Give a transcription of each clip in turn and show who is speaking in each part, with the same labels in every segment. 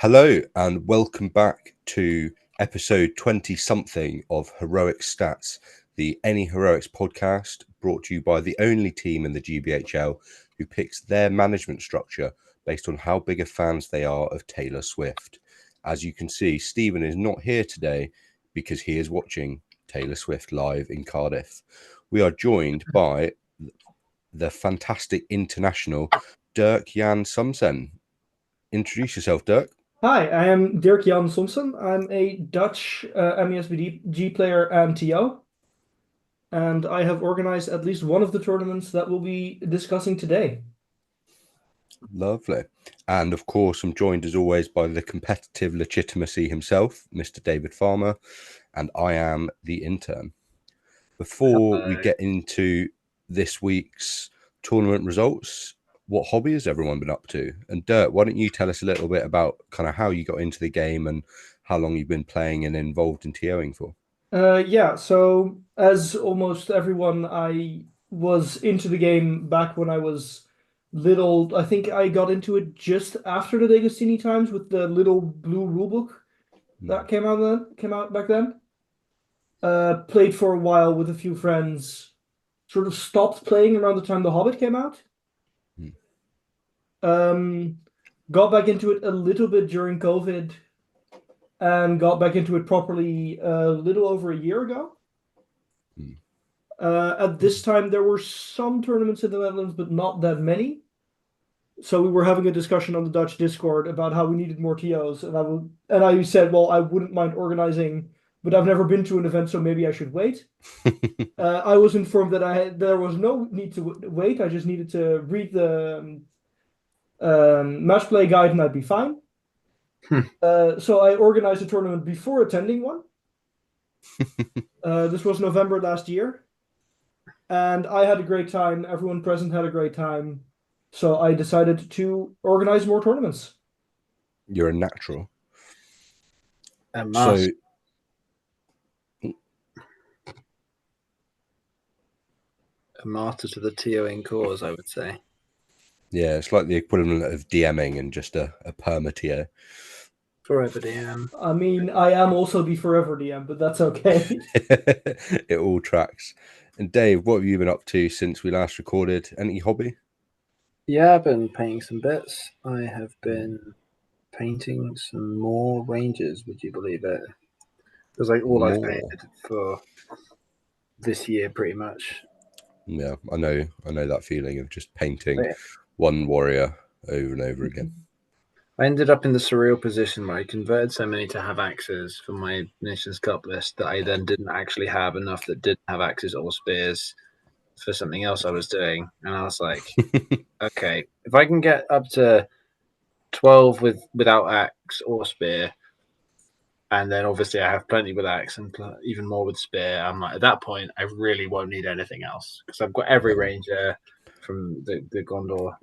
Speaker 1: Hello and welcome back to episode 20-something of Heroic Stats, the Any Heroics podcast brought to you by the only team in the GBHL who picks their management structure based on how big of fans they are of Taylor Swift. As you can see, Stephen is not here today because he is watching Taylor Swift live in Cardiff. We are joined by the fantastic international Dirk Jan. Introduce yourself, Dirk.
Speaker 2: Hi, I am Dirk Jan. I'm a Dutch MESBG player and TO, and I have organized at least one of the tournaments that we'll be discussing today.
Speaker 1: Lovely. And of course, I'm joined as always by the competitive legitimacy himself, Mr. David Farmer, and I am the intern. Before we get into this week's tournament results, what hobby has everyone been up to? And Dirk, why don't you tell us a little bit about kind of how you got into the game and how long you've been playing and involved in TOing for?
Speaker 2: So as almost everyone, I was into the game back when I was little. I think I got into it just after the D'Agostini times with the little blue rulebook that came out back then. Played for a while with a few friends. Sort of stopped playing around the time The Hobbit came out. Got back into it a little bit during COVID and got back into it properly a little over a year ago. At this time, there were some tournaments in the Netherlands, but not that many. So we were having a discussion on the Dutch Discord about how we needed more TOs, and I said, well, I wouldn't mind organizing, but I've never been to an event, so maybe I should wait. I was informed that there was no need to wait. I just needed to read the match play guide and I'd be fine. So I organized a tournament before attending one. This was November last year. And I had a great time. Everyone present had a great time. So I decided to organize more tournaments.
Speaker 1: You're a natural.
Speaker 3: A master to the TOing cause, I would say.
Speaker 1: Yeah, it's like the equivalent of DMing and just a perma-TO.
Speaker 3: Forever DM.
Speaker 2: I mean, I am also the forever DM, but that's okay.
Speaker 1: It all tracks. And Dave, what have you been up to since we last recorded? Any hobby?
Speaker 3: Yeah, I've been painting some bits. I have been painting some more ranges, would you believe it? It was like all I've painted for this year, pretty much.
Speaker 1: Yeah, I know that feeling of just painting one warrior over and over again.
Speaker 3: I ended up in the surreal position where I converted so many to have axes for my Nations Cup list that I then didn't actually have enough that didn't have axes or spears for something else I was doing. And I was like, okay, if I can get up to 12 without axe or spear, and then obviously I have plenty with axe and even more with spear, I'm like, at that point, I really won't need anything else because I've got every ranger from the Gondor.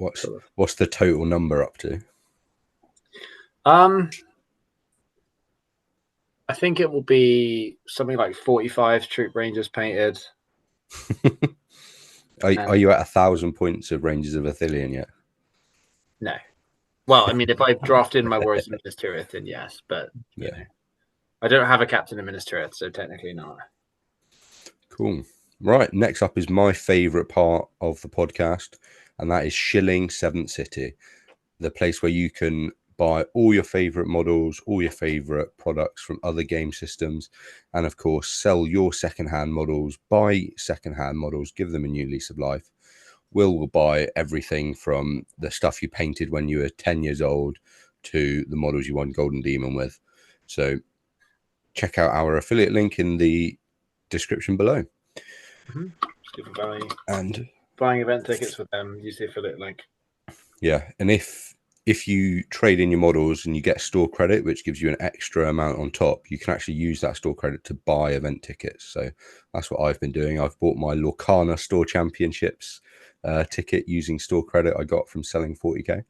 Speaker 1: What's the total number up to?
Speaker 3: I think it will be something like 45 troop rangers painted.
Speaker 1: Are you at 1,000 points of Rangers of Athelion yet?
Speaker 3: No. Well, I mean, if I draft in my Warriors of Minas Tirith, then yes, but you know, I don't have a captain of Minas Tirith, so technically not.
Speaker 1: Cool. Right, next up is my favourite part of the podcast, and that is Shilling 7th City, the place where you can buy all your favourite models, all your favourite products from other game systems, and of course, sell your second-hand models, buy second-hand models, give them a new lease of life. Will buy everything from the stuff you painted when you were 10 years old to the models you won Golden Demon with. So check out our affiliate link in the description below.
Speaker 3: And buying event tickets for them, use the affiliate link.
Speaker 1: Yeah, and if you trade in your models and you get store credit, which gives you an extra amount on top, you can actually use that store credit to buy event tickets. So that's what I've been doing. I've bought my Lorcana Store Championships ticket using store credit I got from selling 40k.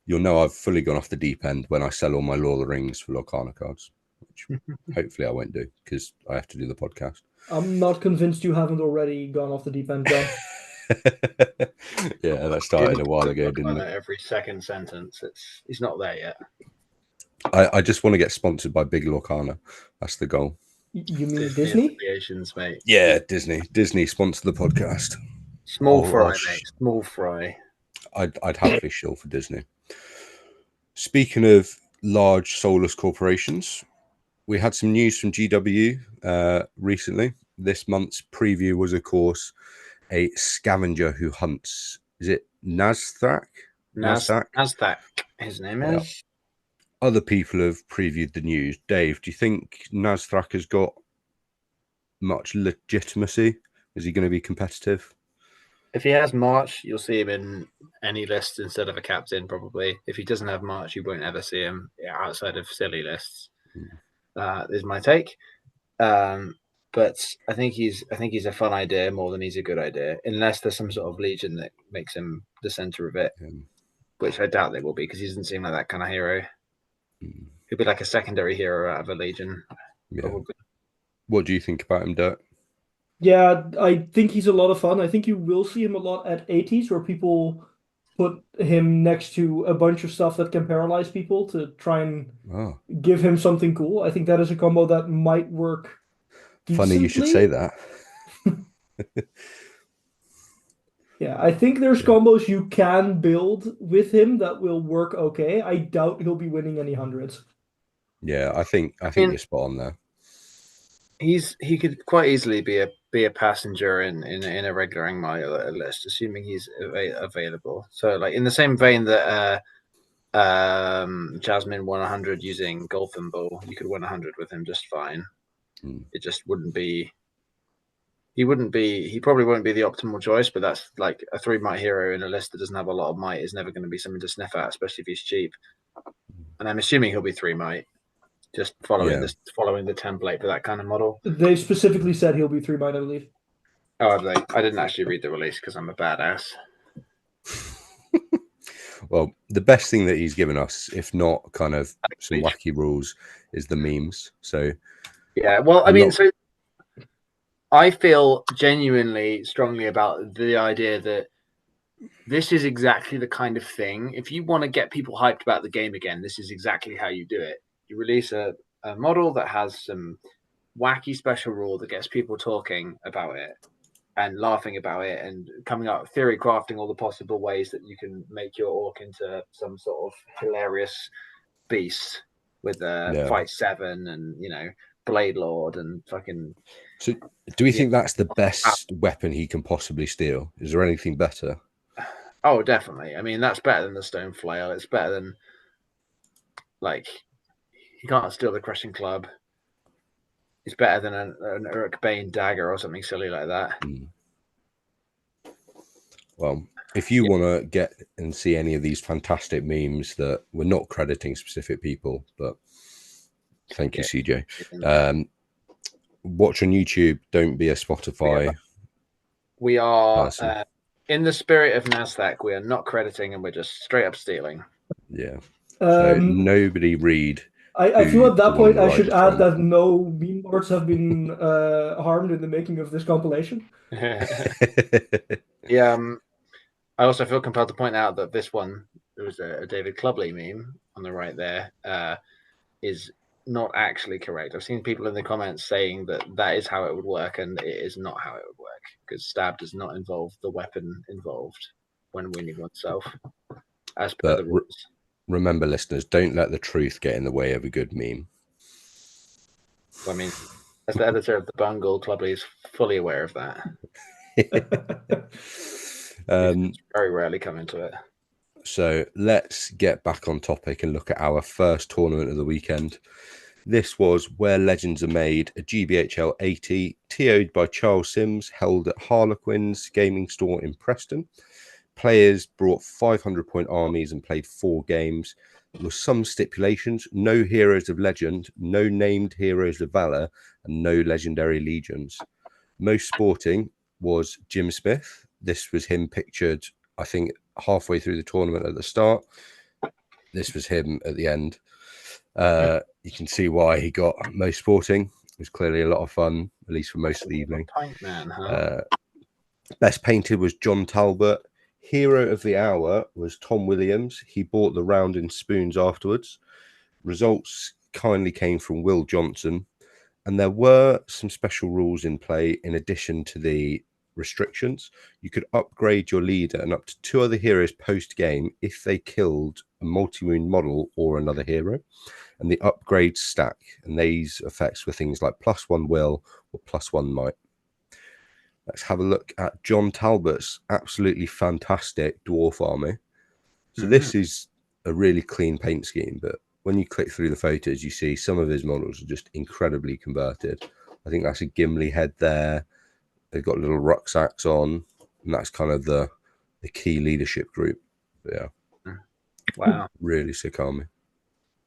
Speaker 1: You'll know I've fully gone off the deep end when I sell all my Lord of the Rings for Lorcana cards, which hopefully I won't do because I have to do the podcast.
Speaker 2: I'm not convinced you haven't already gone off the deep end, John.
Speaker 1: Yeah, that started a while ago, didn't it?
Speaker 3: Every second sentence, he's not there yet.
Speaker 1: I just want to get sponsored by Big Lorcana. That's the goal.
Speaker 2: You mean Disney?
Speaker 3: Affiliations, mate.
Speaker 1: Yeah, Disney sponsor the podcast.
Speaker 3: Small fry, mate. Small fry.
Speaker 1: I'd happily shill for Disney. Speaking of large soulless corporations, we had some news from GW recently. This month's preview was, of course, a scavenger who hunts. Is it Nazak?
Speaker 3: Nazak, his name is.
Speaker 1: Other people have previewed the news. Dave, do you think Nazak has got much legitimacy? Is he going to be competitive?
Speaker 3: If he has March, you'll see him in any list instead of a captain, probably. If he doesn't have March, you won't ever see him outside of silly lists. Is my take. But I think he's a fun idea more than he's a good idea, unless there's some sort of legion that makes him the center of it, which I doubt there will be because he doesn't seem like that kind of hero. He'll be like a secondary hero out of a legion. Probably.
Speaker 1: What do you think about him, Dirk?
Speaker 2: Yeah, I think he's a lot of fun. I think you will see him a lot at 80s where people put him next to a bunch of stuff that can paralyze people to try and give him something cool. I think that is a combo that might work decently.
Speaker 1: Funny you should say that.
Speaker 2: Yeah, I think there's combos you can build with him that will work okay. I doubt he'll be winning any hundreds.
Speaker 1: Yeah, I think you're spot on there.
Speaker 3: He could quite easily be a passenger in a regular Angmar list, assuming he's available. So, like in the same vein that Jasmine won 100 using Golf and Ball, you could win 100 with him just fine. It just wouldn't be. He probably won't be the optimal choice, but that's like a 3 might hero in a list that doesn't have a lot of might is never going to be something to sniff at, especially if he's cheap. And I'm assuming he'll be 3 might. Just following the template for that kind of model.
Speaker 2: They specifically said he'll be 3 might, I believe.
Speaker 3: Oh, have they? I didn't actually read the release because I'm a badass.
Speaker 1: Well, the best thing that he's given us, if not kind of some wacky rules, is the memes. So
Speaker 3: yeah, well, I mean, so I feel genuinely strongly about the idea that this is exactly the kind of thing. If you want to get people hyped about the game again, this is exactly how you do it. You release a model that has some wacky special rule that gets people talking about it and laughing about it and coming up theory crafting all the possible ways that you can make your orc into some sort of hilarious beast with fight 7 and Blade Lord and fucking.
Speaker 1: So do we think that's the best weapon he can possibly steal? Is there anything better?
Speaker 3: Oh, definitely. I mean, that's better than the Stone Flail. It's better than he can't steal the Crushing Club. It's better than an Uruk Bane dagger or something silly like that.
Speaker 1: Well, if you want to get and see any of these fantastic memes that we're not crediting specific people, but thank you, CJ. Watch on YouTube. Don't be a Spotify.
Speaker 3: We are in the spirit of Nazak. We are not crediting, and we're just straight up stealing.
Speaker 1: Yeah. So nobody read.
Speaker 2: I feel at that point I should add that no meme boards have been harmed in the making of this compilation.
Speaker 3: Yeah. I also feel compelled to point out that this one, there was a David Clubley meme on the right there, is not actually correct. I've seen people in the comments saying that is how it would work, and it is not how it would work because stab does not involve the weapon involved when winning oneself, as per the rules.
Speaker 1: Remember, listeners, don't let the truth get in the way of a good meme.
Speaker 3: I mean, as the editor of the Bungle, Clubley is fully aware of that. Very rarely come into it.
Speaker 1: So let's get back on topic and look at our first tournament of the weekend. This was Where Legends Are Made, a GBHL 80, TO'd by Charles Sims, held at Harlequin's Gaming Store in Preston. Players brought 500-point armies and played 4 games. There were some stipulations: no heroes of legend, no named heroes of valor, and no legendary legions. Most sporting was Jim Smith. This was him pictured, I think, halfway through the tournament at the start. This was him at the end. You can see why he got most sporting. It was clearly a lot of fun, at least for most of the evening. Best painted was John Talbot. Hero of the hour was Tom Williams. He bought the round in spoons afterwards. Results kindly came from Will Johnson, and there were some special rules in play in addition to the restrictions. You could upgrade your leader and up to 2 other heroes post-game if they killed a multi-wound model or another hero. And the upgrades stack, and these effects were things like +1 will or +1 might. Let's have a look at John Talbot's absolutely fantastic dwarf army. So this is a really clean paint scheme, but when you click through the photos, you see some of his models are just incredibly converted. I think that's a Gimli head there. They've got little rucksacks on, and that's kind of the key leadership group. But yeah.
Speaker 3: Wow.
Speaker 1: Really sick army.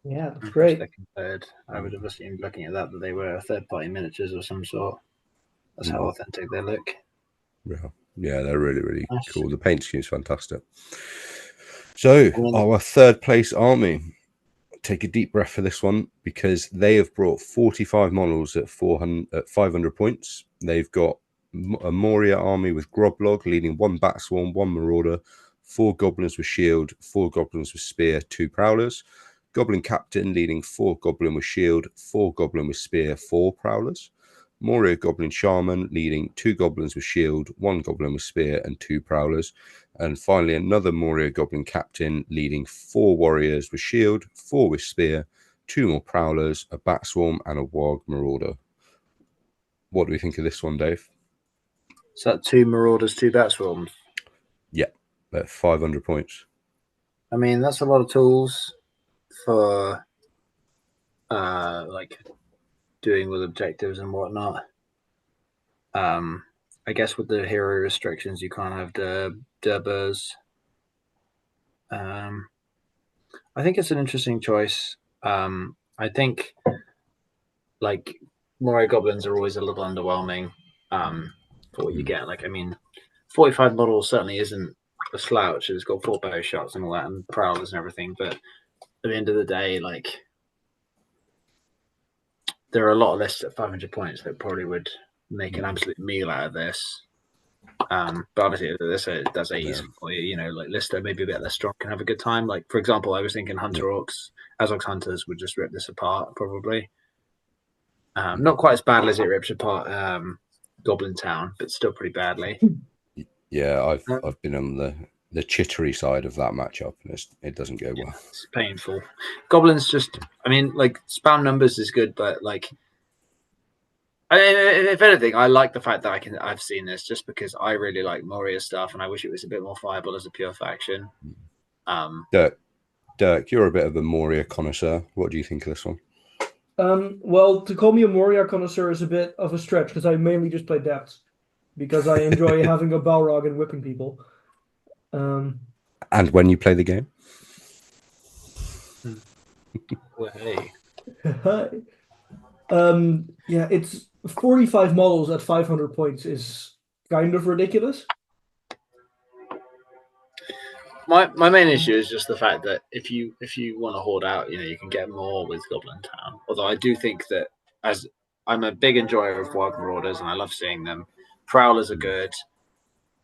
Speaker 2: Yeah, that's great.
Speaker 3: I would have assumed looking at that they were third-party miniatures of some sort. That's how authentic they look.
Speaker 1: Yeah, they're really, really
Speaker 3: Nice.
Speaker 1: cool. The paint scheme is fantastic. So our third place army, take a deep breath for this one, because they have brought 45 models at 500 points. They've got a Moria army with Groblog leading 1 Bat Swarm, 1 Marauder, 4 Goblins with Shield, 4 Goblins with Spear, 2 Prowlers. Goblin Captain leading 4 Goblin with Shield, 4 Goblin with Spear, 4 Prowlers. Moria Goblin Shaman leading 2 Goblins with Shield, 1 Goblin with Spear, and 2 Prowlers. And finally, another Moria Goblin Captain leading 4 Warriors with Shield, 4 with Spear, 2 more Prowlers, a Bat Swarm, and a Warg Marauder. What do we think of this one, Dave?
Speaker 3: Is that 2 Marauders, 2 Bat Swarms?
Speaker 1: Yeah, at 500 points.
Speaker 3: I mean, that's a lot of tools for like doing with objectives and whatnot. I guess with the hero restrictions, you can't have the Durbers. I think it's an interesting choice. I think like Moria Goblins are always a little underwhelming for what you get. Like, I mean, 45 models certainly isn't a slouch. It's got 4 bow shots and all that, and Prowlers and everything. But at the end of the day, like, there are a lot of lists at 500 points that probably would make an absolute meal out of this. But obviously, that's easy for you. You know, like Lister maybe a bit less strong can have a good time. Like, for example, I was thinking Hunter Orcs, Azog's Hunters would just rip this apart probably. Not quite as badly as it rips apart Goblin Town, but still pretty badly.
Speaker 1: Yeah, I've been on the chittery side of that matchup, and it doesn't go well.
Speaker 3: It's painful. Goblins just, I mean, like spam numbers is good, but like, if anything, I like the fact that I've seen this just because I really like Moria stuff, and I wish it was a bit more viable as a pure faction.
Speaker 1: Dirk, you're a bit of a Moria connoisseur. What do you think of this one?
Speaker 2: Well, to call me a Moria connoisseur is a bit of a stretch because I mainly just play depths because I enjoy having a Balrog and whipping people.
Speaker 1: And when you play the game?
Speaker 3: Well, hey.
Speaker 2: Yeah, it's 45 models at 500 points is kind of ridiculous.
Speaker 3: My main issue is just the fact that if you want to hoard out, you know, you can get more with Goblin Town. Although I do think that, as I'm a big enjoyer of Wild Marauders and I love seeing them, Prowlers are good.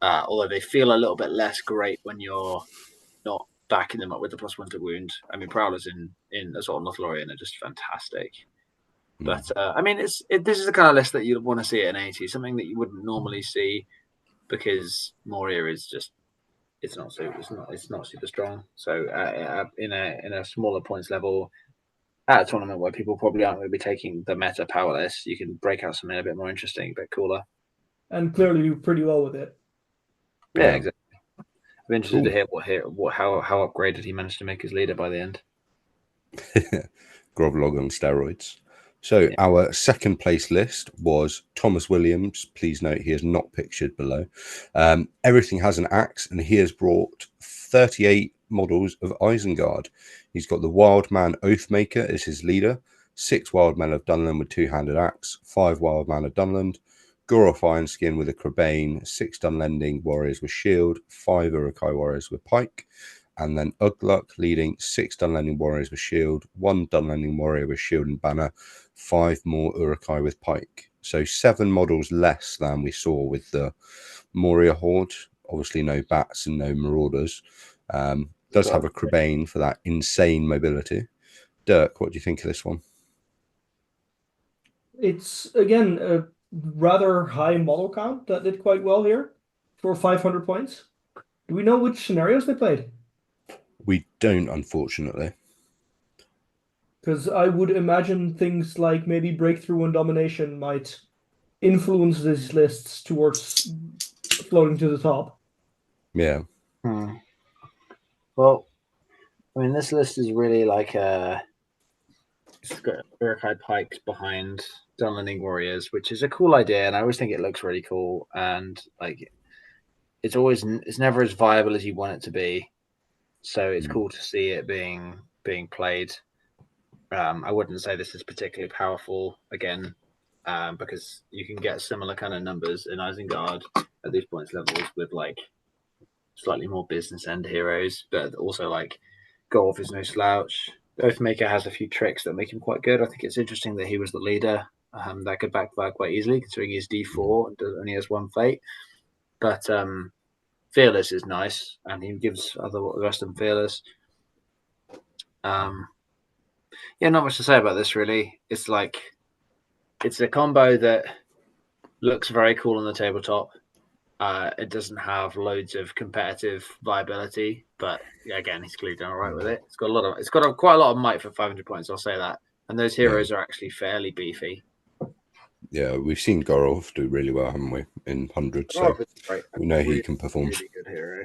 Speaker 3: Although they feel a little bit less great when you're not backing them up with the +1 to wound. I mean, Prowlers in as well Lothlorien are just fantastic. But I mean, this is the kind of list that you'd want to see at an 80, something that you wouldn't normally see because Moria is just it's not super strong. So in a smaller points level at a tournament where people probably aren't going to be taking the meta power list, you can break out something a bit more interesting, a bit cooler,
Speaker 2: and clearly do pretty well with it.
Speaker 3: Yeah, exactly. I'm interested to hear how upgraded he managed to make his leader by the end.
Speaker 1: Groblog on steroids. So our second place list was Thomas Williams. Please note he is not pictured below. Everything has an axe, and he has brought 38 models of Isengard. He's got the Wild Man Oathmaker as his leader, 6 Wild Men of Dunland with 2-handed axe, 5 Wild Man of Dunland, Goroth Ironskin with a Crabane, 6 Dunlending Warriors with Shield, 5 Urukai Warriors with Pike, and then Ugluk leading 6 Dunlending Warriors with Shield, 1 Dunlending Warrior with Shield and Banner, 5 more Urukai with Pike. So 7 models less than we saw with the Moria Horde. Obviously no bats and no marauders. Does have a Crabane for that insane mobility. Dirk, what do you think of this one?
Speaker 2: It's, again, a rather high model count that did quite well here for 500 points. Do we know which scenarios they played?
Speaker 1: We don't, unfortunately.
Speaker 2: Because I would imagine things like maybe Breakthrough and Domination might influence these lists towards floating to the top.
Speaker 1: Yeah.
Speaker 3: Well, I mean, this list is really like it's got Uruk-hai Pikes behind Dunlanding Warriors, which is a cool idea, and I always think it looks really cool. And like, it's never as viable as you want it to be. So it's cool to see it being played. I wouldn't say this is particularly powerful again, because you can get similar kind of numbers in Isengard at these points levels with like slightly more business end heroes, but also like Golf is no slouch. Oathmaker has a few tricks that make him quite good. I think it's interesting that he was the leader. That could backfire quite easily considering he's D4 and only has one fate. But Fearless is nice, and he gives the rest of them Fearless. Yeah, not much to say about this really. It's a combo that looks very cool on the tabletop. It doesn't have loads of competitive viability, but yeah, again, he's clearly done all right with it. It's got quite a lot of might for 500 points. I'll say that, and those heroes are actually fairly beefy.
Speaker 1: Yeah, we've seen Gorov do really well, haven't we, in hundreds? So we know he can perform.
Speaker 3: Really good hero.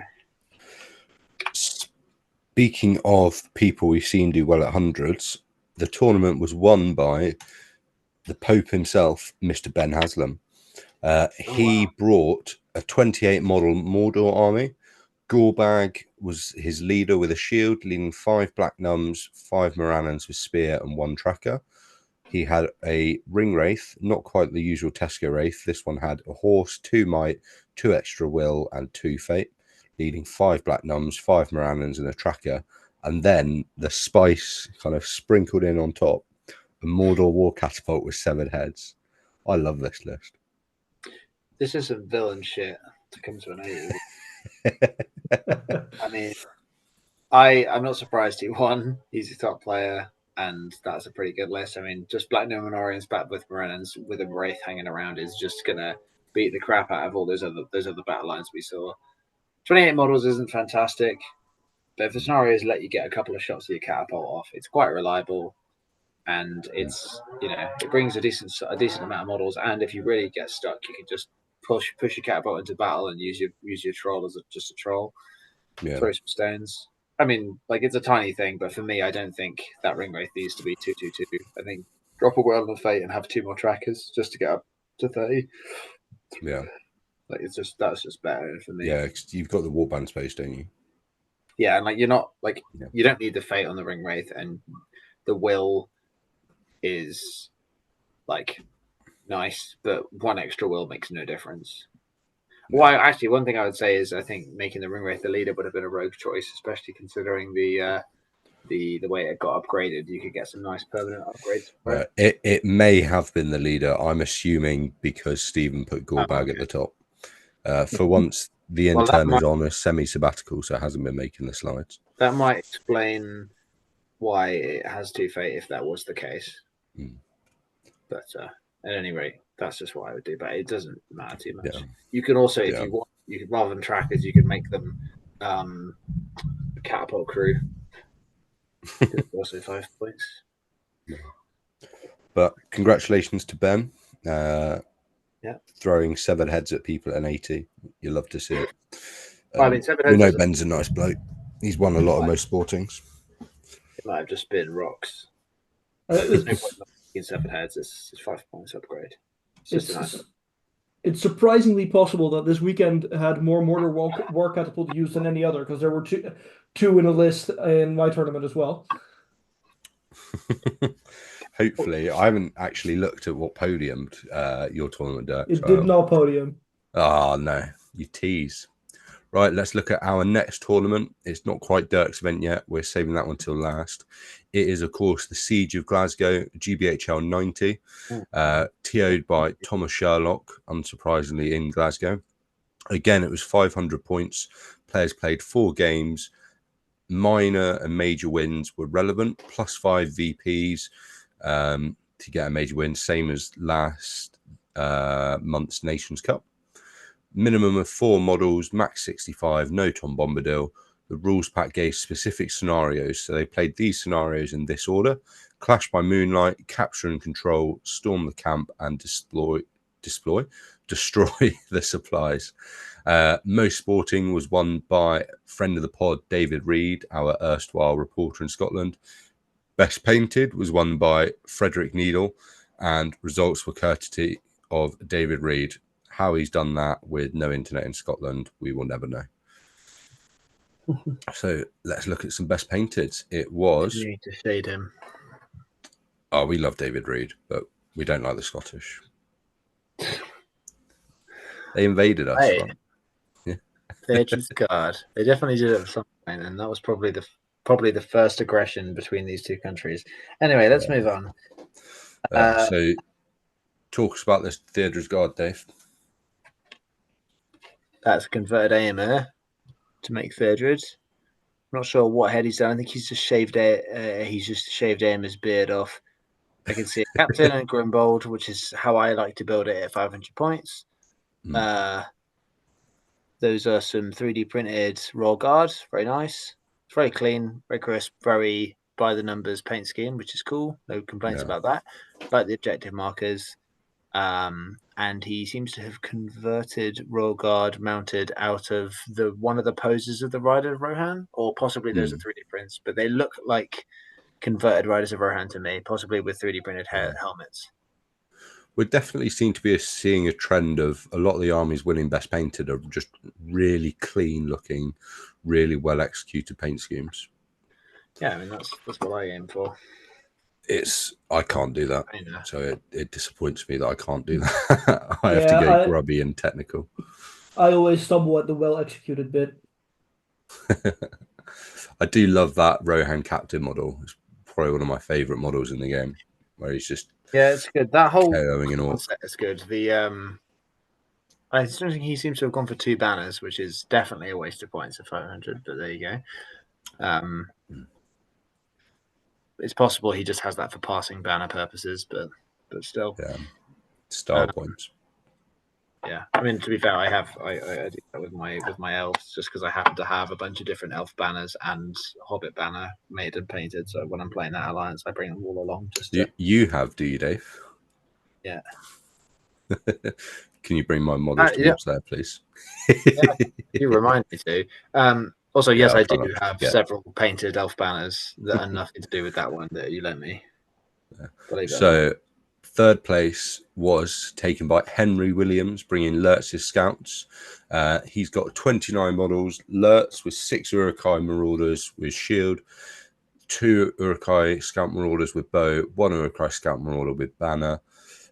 Speaker 1: Speaking of people we've seen do well at hundreds, the tournament was won by the Pope himself, Mr. Ben Haslam. He brought a 28 model Mordor army. Gorbag was his leader with a shield, leading 5 Black Nuns, 5 Morannons with spear, and 1 tracker. He had a Ring Wraith, not quite the usual Tesco Wraith. This one had a horse, 2 might, 2 extra will, and 2 fate, leading 5 Black Nuns, 5 Morannons, and a tracker. And then the spice kind of sprinkled in on top, a Mordor War Catapult with 7 heads. I love this list.
Speaker 3: This is some villain shit to come to an 80. I mean, I'm not surprised he won. He's a top player, and that's a pretty good list. I mean, just Black Numenorians back with Morannons with a Wraith hanging around is just gonna beat the crap out of all those other battle lines we saw. 28 models isn't fantastic, but if the scenarios let you get a couple of shots of your catapult off, it's quite reliable, and it's it brings a decent amount of models. And if you really get stuck, you can just push your catapult into battle and use your troll as just a troll.
Speaker 1: Yeah.
Speaker 3: Throw some stones. I mean, like, it's a tiny thing, but for me, I don't think that Ring Wraith needs to be 2/2/2. I think drop a Will and a Fate and have 2 more trackers just to get up to 30.
Speaker 1: Yeah.
Speaker 3: Like, that's just better for me.
Speaker 1: Yeah, cause you've got the warband space, don't you?
Speaker 3: Yeah, and like you're not like you don't need the Fate on the Ring Wraith, and the Will is like nice, but 1 extra will makes no difference. Well, actually, one thing I would say is I think making the Ring Wraith the leader would have been a rogue choice, especially considering the way it got upgraded. You could get some nice permanent upgrades. Right?
Speaker 1: It may have been the leader. I'm assuming because Stephen put Gorbag at the top. For once, the intern is on a semi-sabbatical, so it hasn't been making the slides.
Speaker 3: That might explain why it has 2 fate if that was the case. But at any rate, that's just what I would do. But it doesn't matter too much. Yeah. You can also, if you want, you could, rather than trackers, you could make them catapult crew. Also 5 points.
Speaker 1: Yeah. But congratulations to Ben. Throwing 7 heads at people at an 80. You love to see it.
Speaker 3: I mean, 7 heads.
Speaker 1: We know Ben's a nice bloke. He's won a lot of most sportings.
Speaker 3: It might have just been rocks. There's no point in 7 heads. It's 5 points upgrade.
Speaker 2: It's surprisingly possible that this weekend had more Mordor War Catapult used than any other, because there were two in a list in my tournament as well.
Speaker 1: Hopefully. I haven't actually looked at what podiumed your tournament, Dirk.
Speaker 2: It did not podium.
Speaker 1: Oh, no. You tease. Right, let's look at our next tournament. It's not quite Dirk's event yet. We're saving that one till last. It is, of course, the Siege of Glasgow, GBHL 90, TO'd by Thomas Sherlock, unsurprisingly, in Glasgow. Again, it was 500 points. Players played 4 games. minor and major wins were relevant. +5 VPs to get a major win, same as last month's Nations Cup. Minimum of 4 models, max 65, no Tom Bombadil. The rules pack gave specific scenarios, so they played these scenarios in this order: Clash by Moonlight, Capture and Control, Storm the Camp, and Destroy the supplies. Most Sporting was won by friend of the pod, David Reed, our erstwhile reporter in Scotland. Best Painted was won by Frederick Needle, and results were courtesy of David Reed. How he's done that with no internet in Scotland, we will never know. So let's look at some Best Painted. It was...
Speaker 3: You need to shade him.
Speaker 1: Oh, we love David Reed, but we don't like the Scottish. They invaded us.
Speaker 3: Hey.
Speaker 1: Right? Yeah.
Speaker 3: They just God. They definitely did it at some point, and that was probably the first aggression between these two countries. Anyway, let's move on.
Speaker 1: So talk about this Theodra's God, Dave.
Speaker 3: That's a converted AMR to make Theodred. Not sure what head he's done. I think he's just shaved AMR's beard off. I can see a Captain and Grimbold, which is how I like to build it at 500 points. Those are some 3D printed Royal Guard. Very nice. It's very clean, very crisp, very by the numbers paint scheme, which is cool. No complaints about that. Like the objective markers. And he seems to have converted Royal Guard mounted out of one of the poses of the Rider of Rohan, or possibly those are 3D prints, but they look like converted Riders of Rohan to me, possibly with 3D printed helmets.
Speaker 1: We definitely seem to be seeing a trend of a lot of the armies winning Best Painted are just really clean looking, really well executed paint schemes.
Speaker 3: Yeah, I mean that's what I aim for.
Speaker 1: I can't do that, so it disappoints me that I can't do that. I have to go grubby and technical.
Speaker 2: I always stumble at the well executed bit.
Speaker 1: I do love that Rohan Captain model. It's probably one of my favorite models in the game, where he's just
Speaker 3: it's good. That whole
Speaker 1: concept
Speaker 3: is good. I don't think he seems to have gone for 2 banners, which is definitely a waste of points at 500. But there you go. It's possible he just has that for passing banner purposes, but still,
Speaker 1: star points.
Speaker 3: Yeah, I mean, to be fair, I do that with my elves, just because I happen to have a bunch of different elf banners and Hobbit banner made and painted. So when I'm playing that alliance, I bring them all along.
Speaker 1: You have, do you, Dave?
Speaker 3: Yeah.
Speaker 1: Can you bring my models towards there, please?
Speaker 3: You remind me to. Also, yes, I do have
Speaker 1: several
Speaker 3: painted elf banners that are nothing to do with that one that you lent me.
Speaker 1: So, third place was taken by Henry Williams, bringing Lurtz's Scouts. He's got 29 models. Lurtz with 6 Uruk-hai Marauders with shield, 2 Uruk-hai Scout Marauders with bow, 1 Uruk-hai Scout Marauder with banner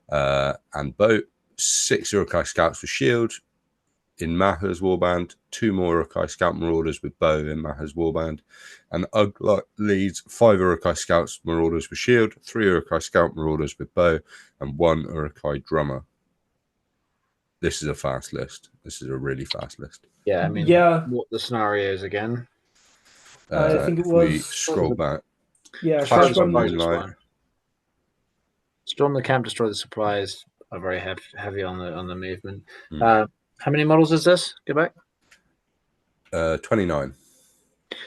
Speaker 1: and bow, 6 Uruk-hai Scouts with shield in Maha's warband, 2 more Uruk-hai Scout Marauders with bow in Maha's warband, and Ugla leads 5 Uruk-hai Scouts Marauders with shield, 3 Uruk-hai Scout Marauders with bow, and 1 Uruk-hai Drummer. This is a fast list. This is a really fast list.
Speaker 3: Yeah, I mean, what the scenarios again?
Speaker 2: I think it was.
Speaker 1: We scroll back.
Speaker 2: Yeah,
Speaker 1: Clash by Moonlight.
Speaker 3: Storm the Camp, Destroy the Supplies are very heavy on the movement. How many models is this? Go back.
Speaker 1: 29.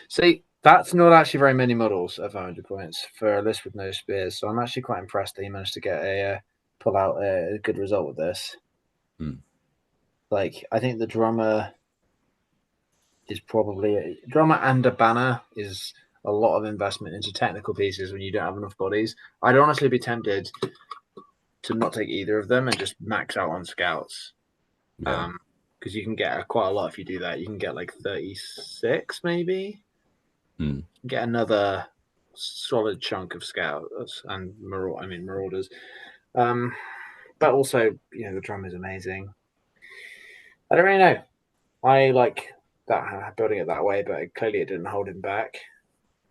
Speaker 3: See, that's not actually very many models at 500 points for a list with no spears. So I'm actually quite impressed that he managed to get pull out a good result with this. Like, I think the drummer is probably drummer and a banner is a lot of investment into technical pieces when you don't have enough bodies. I'd honestly be tempted to not take either of them and just max out on scouts. Because you can get quite a lot if you do that. You can get like 36 maybe. Get another solid chunk of scouts and marauders. But also, the drum is amazing. I don't really know. I like that building it that way, but clearly it didn't hold him back.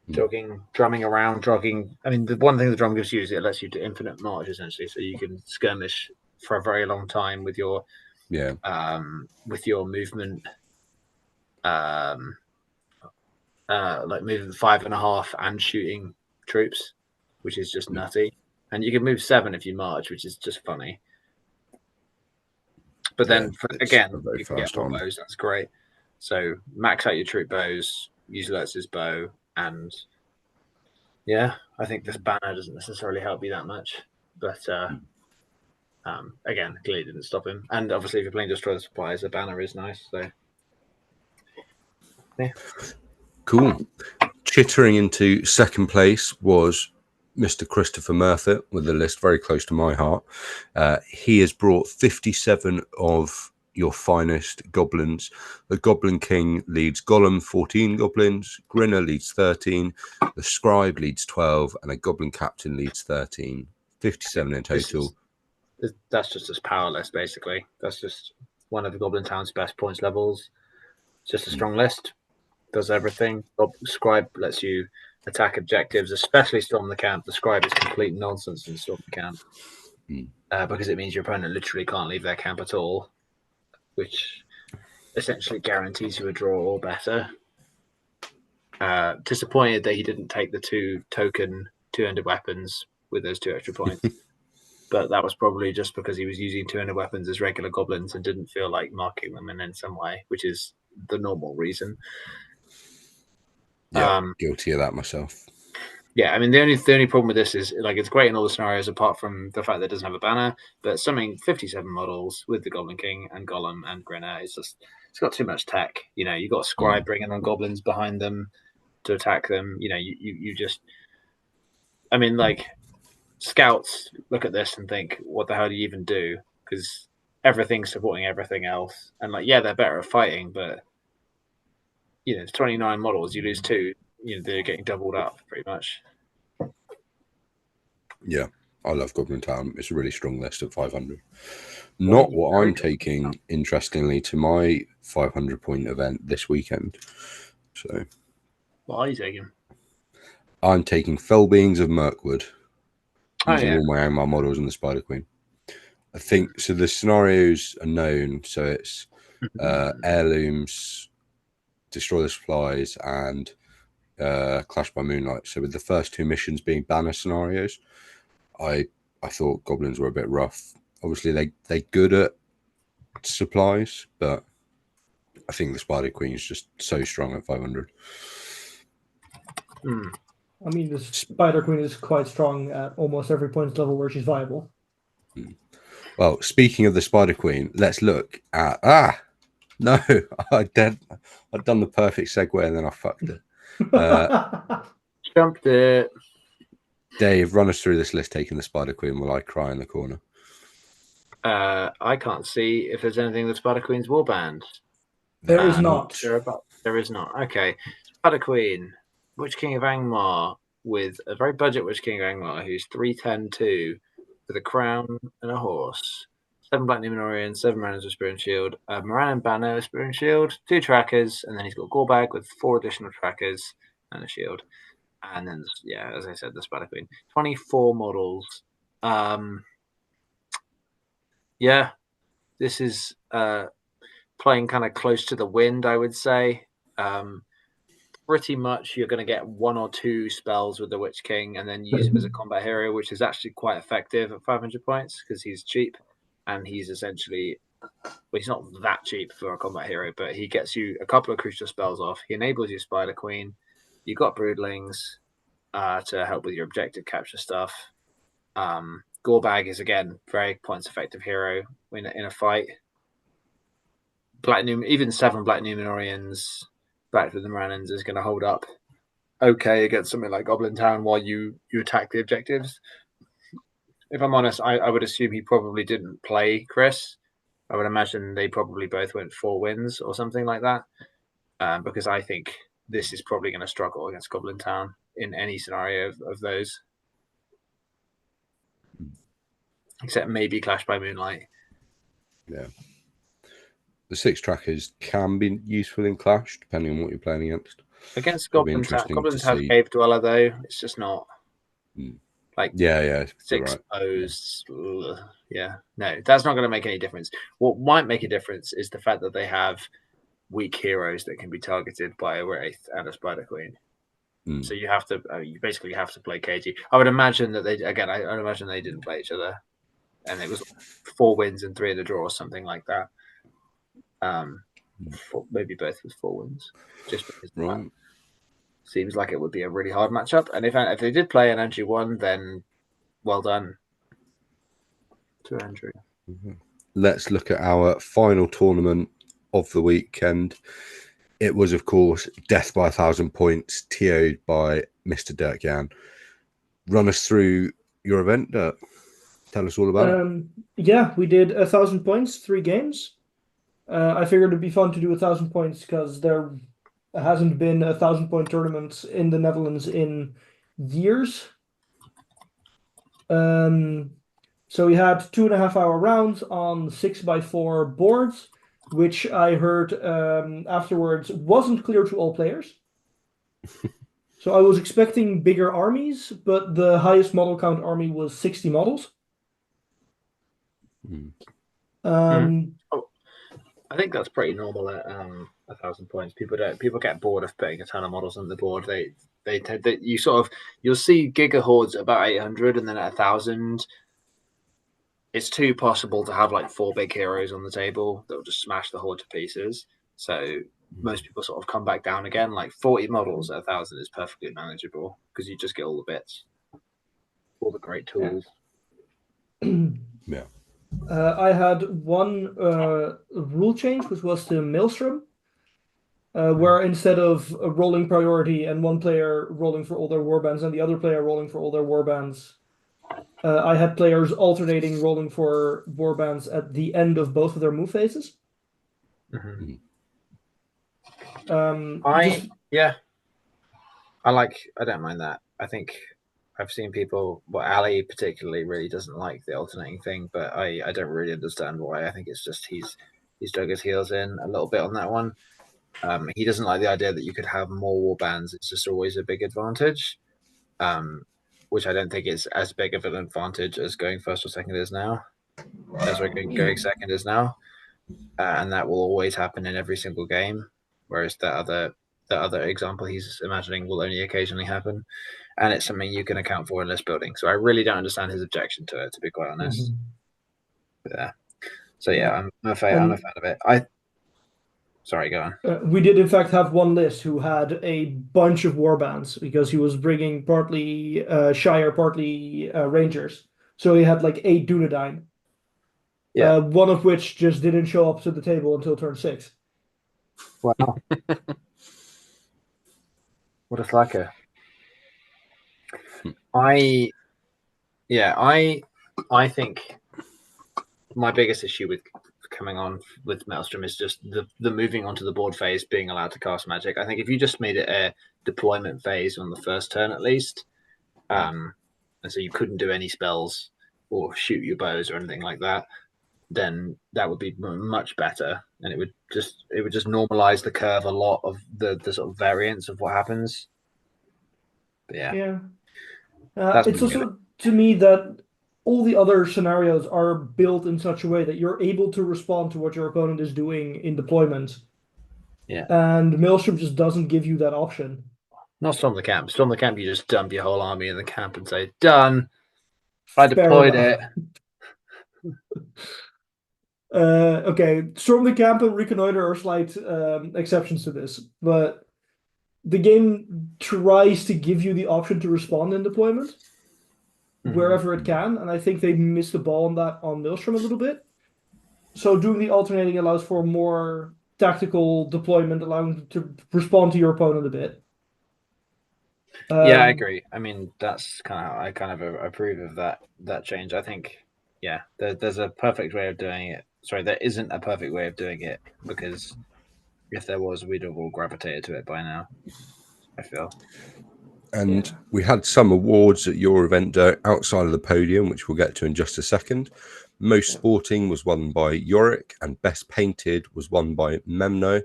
Speaker 3: Drumming around, jogging. I mean, the one thing the drum gives you is it lets you do infinite march essentially, so you can skirmish for a very long time with your movement. like moving 5.5 and shooting troops, which is just nutty. And you can move 7 if you march, which is just funny. But then again, you can get more bows. That's great. So max out your troop bows, use Lurtz's bow, and yeah, I think this banner doesn't necessarily help you that much. But again, clearly didn't stop him. And obviously, if you're playing Destroy the Supplies, the banner is nice. So yeah,
Speaker 1: cool. Chittering into second place was Mr. Christopher Murphy with a list very close to my heart. He has brought 57 of your finest goblins. The Goblin King leads Gollum, 14 goblins. Grinner leads 13. The Scribe leads 12. And a Goblin Captain leads 13. 57 in total.
Speaker 3: That's just as powerless, basically. That's just one of the Goblin Town's best points levels. It's just a strong list. Does everything. Scribe lets you attack objectives, especially Storm the Camp. The Scribe is complete nonsense in Storm the Camp because it means your opponent literally can't leave their camp at all, which essentially guarantees you a draw or better. Disappointed that he didn't take the 2 token 200 weapons with those 2 extra points. But that was probably just because he was using 200 weapons as regular goblins and didn't feel like marking them in some way, which is the normal reason.
Speaker 1: Yeah, guilty of that myself.
Speaker 3: Yeah, I mean the only problem with this is like it's great in all the scenarios apart from the fact that it doesn't have a banner. But summing 57 models with the Goblin King and Gollum and Grinner is just it's got too much tech. You know, you got a Scribe bringing on goblins behind them to attack them. You know, you just I mean like scouts look at this and think, what the hell do you even do? Because everything's supporting everything else, and like yeah, they're better at fighting, but you know, it's 29 models. You lose 2, you know, they're getting doubled up pretty much.
Speaker 1: Yeah, I love Goblin Town. It's a really strong list at 500. Not what I'm taking, interestingly, to my 500 point event this weekend. So,
Speaker 3: what are you taking?
Speaker 1: I'm taking Fell Beings of Mirkwood, using all my Angmar models and the Spider Queen. I think so. The scenarios are known, so it's heirlooms, Destroy the Supplies, and Clash by Moonlight. So with the first 2 missions being banner scenarios, I thought goblins were a bit rough. Obviously, they're good at supplies, but I think the Spider Queen is just so strong at 500.
Speaker 2: I mean, the Spider Queen is quite strong at almost every points level where she's viable.
Speaker 1: Well, speaking of the Spider Queen, let's look at no, I'd done the perfect segue and then I fucked it.
Speaker 3: Jumped it.
Speaker 1: Dave, run us through this list taking the Spider Queen while I cry in the corner.
Speaker 3: I can't see if there's anything the Spider Queen's warband.
Speaker 2: There is not.
Speaker 3: There is not. Okay. Spider Queen, Witch King of Angmar, with a very budget Witch King of Angmar, who's 310-2, with a crown and a horse. 7 Black Numenorians, 7 Ranners with Spear and Shield, a Moran and Banner with Spear and Shield, 2 trackers, and then he's got Gorbag with 4 additional trackers and a shield. And then, yeah, as I said, the Spider Queen. 24 models. Yeah, this is playing kind of close to the wind, I would say. Pretty much you're going to get 1 or 2 spells with the Witch King and then use him as a combat hero, which is actually quite effective at 500 points because he's cheap and he's essentially, well, he's not that cheap for a combat hero, but he gets you a couple of crucial spells off. He enables you Spider Queen. You've got Broodlings to help with your objective capture stuff. Gorbag is, again, very points effective hero in a fight. Even 7 Black Numenorians back with the Morannons is going to hold up okay against something like Goblin Town while you attack the objectives. If I'm honest, I would assume he probably didn't play Chris. I would imagine they probably both went 4 wins or something like that, because I think this is probably going to struggle against Goblin Town in any scenario of those, except maybe Clash by Moonlight.
Speaker 1: Yeah. The 6 trackers can be useful in Clash, depending on what you're playing against.
Speaker 3: Against Goblins have Cave Dweller, though. It's just not like 6 posts. Yeah, no, that's not going to make any difference. What might make a difference is the fact that they have weak heroes that can be targeted by a Wraith and a Spider Queen. So you have to, you basically have to play KG. I would imagine that I would imagine they didn't play each other, and it was 4 wins and 3 of the draw, something like that. Maybe both with 4 wins, just because that seems like it would be a really hard matchup. And if they did play and Andrew won, then well done to Andrew.
Speaker 1: Let's look at our final tournament of the weekend. It was, of course, Death by 1,000 points, TO'd by Mr. Dirk Jan. Run us through your event, Dirk. Tell us all about it.
Speaker 2: Yeah, we did 1,000 points, 3 games. I figured it'd be fun to do 1,000 points because there hasn't been a 1,000-point tournament in the Netherlands in years. So we had 2.5-hour rounds on 6x4 boards, which I heard afterwards wasn't clear to all players. So I was expecting bigger armies, but the highest model count army was 60 models.
Speaker 3: I think that's pretty normal at 1,000 points. People get bored of putting a ton of models on the board. You'll see Giga Hordes about 800, and then at 1,000, it's too possible to have like 4 big heroes on the table that will just smash the horde to pieces. So most people sort of come back down again. Like 40 models at 1,000 is perfectly manageable because you just get all the bits, all the great tools.
Speaker 1: Yeah.
Speaker 2: I had one rule change, which was the Maelstrom, where instead of a rolling priority and one player rolling for all their warbands and the other player rolling for all their warbands, I had players alternating rolling for warbands at the end of both of their move phases.
Speaker 3: I don't mind that. I think I've seen people, Ali particularly really doesn't like the alternating thing, but I don't really understand why. I think it's just he's dug his heels in a little bit on that one. He doesn't like the idea that you could have more warbands. It's just always a big advantage, which I don't think is as big of an advantage as going first or second is now, as we're going second is now. And that will always happen in every single game, whereas the other example he's imagining will only occasionally happen. And it's something you can account for in list building. So I really don't understand his objection to it, to be quite honest. Yeah. So yeah, I'm a fan of it. Sorry, go on.
Speaker 2: We did in fact have one list who had a bunch of warbands because he was bringing partly Shire, partly Rangers. So he had like 8 Dunedain. Yeah. One of which just didn't show up to the table until turn 6.
Speaker 3: Wow. What a slacker. I think my biggest issue with coming on with Maelstrom is just the moving onto the board phase, being allowed to cast magic. I think if you just made it a deployment phase on the first turn at least, and so you couldn't do any spells or shoot your bows or anything like that, then that would be much better, and it would just normalize the curve a lot of the sort of variance of what happens. But yeah.
Speaker 2: It's also to me that all the other scenarios are built in such a way that you're able to respond to what your opponent is doing in deployment.
Speaker 3: Yeah.
Speaker 2: And Maelstrom just doesn't give you that option.
Speaker 3: Not Storm the Camp. Storm the Camp, you just dump your whole army in the camp and say, done. I deployed it.
Speaker 2: Okay, Storm the Camp and Reconnoiter are slight exceptions to this, but the game tries to give you the option to respond in deployment wherever it can, and I think they missed the ball on that on Maelstrom a little bit. So doing the alternating allows for more tactical deployment, allowing to respond to your opponent a bit.
Speaker 3: Yeah, I agree. I mean, that's I approve of that change. I think, yeah, there's a perfect way of doing it. Sorry, there isn't a perfect way of doing it, because if there was, we'd have all gravitated to it by now, I feel.
Speaker 1: And we had some awards at your event outside of the podium, which we'll get to in just a second. Most Sporting was won by Yorick, and Best Painted was won by Menno,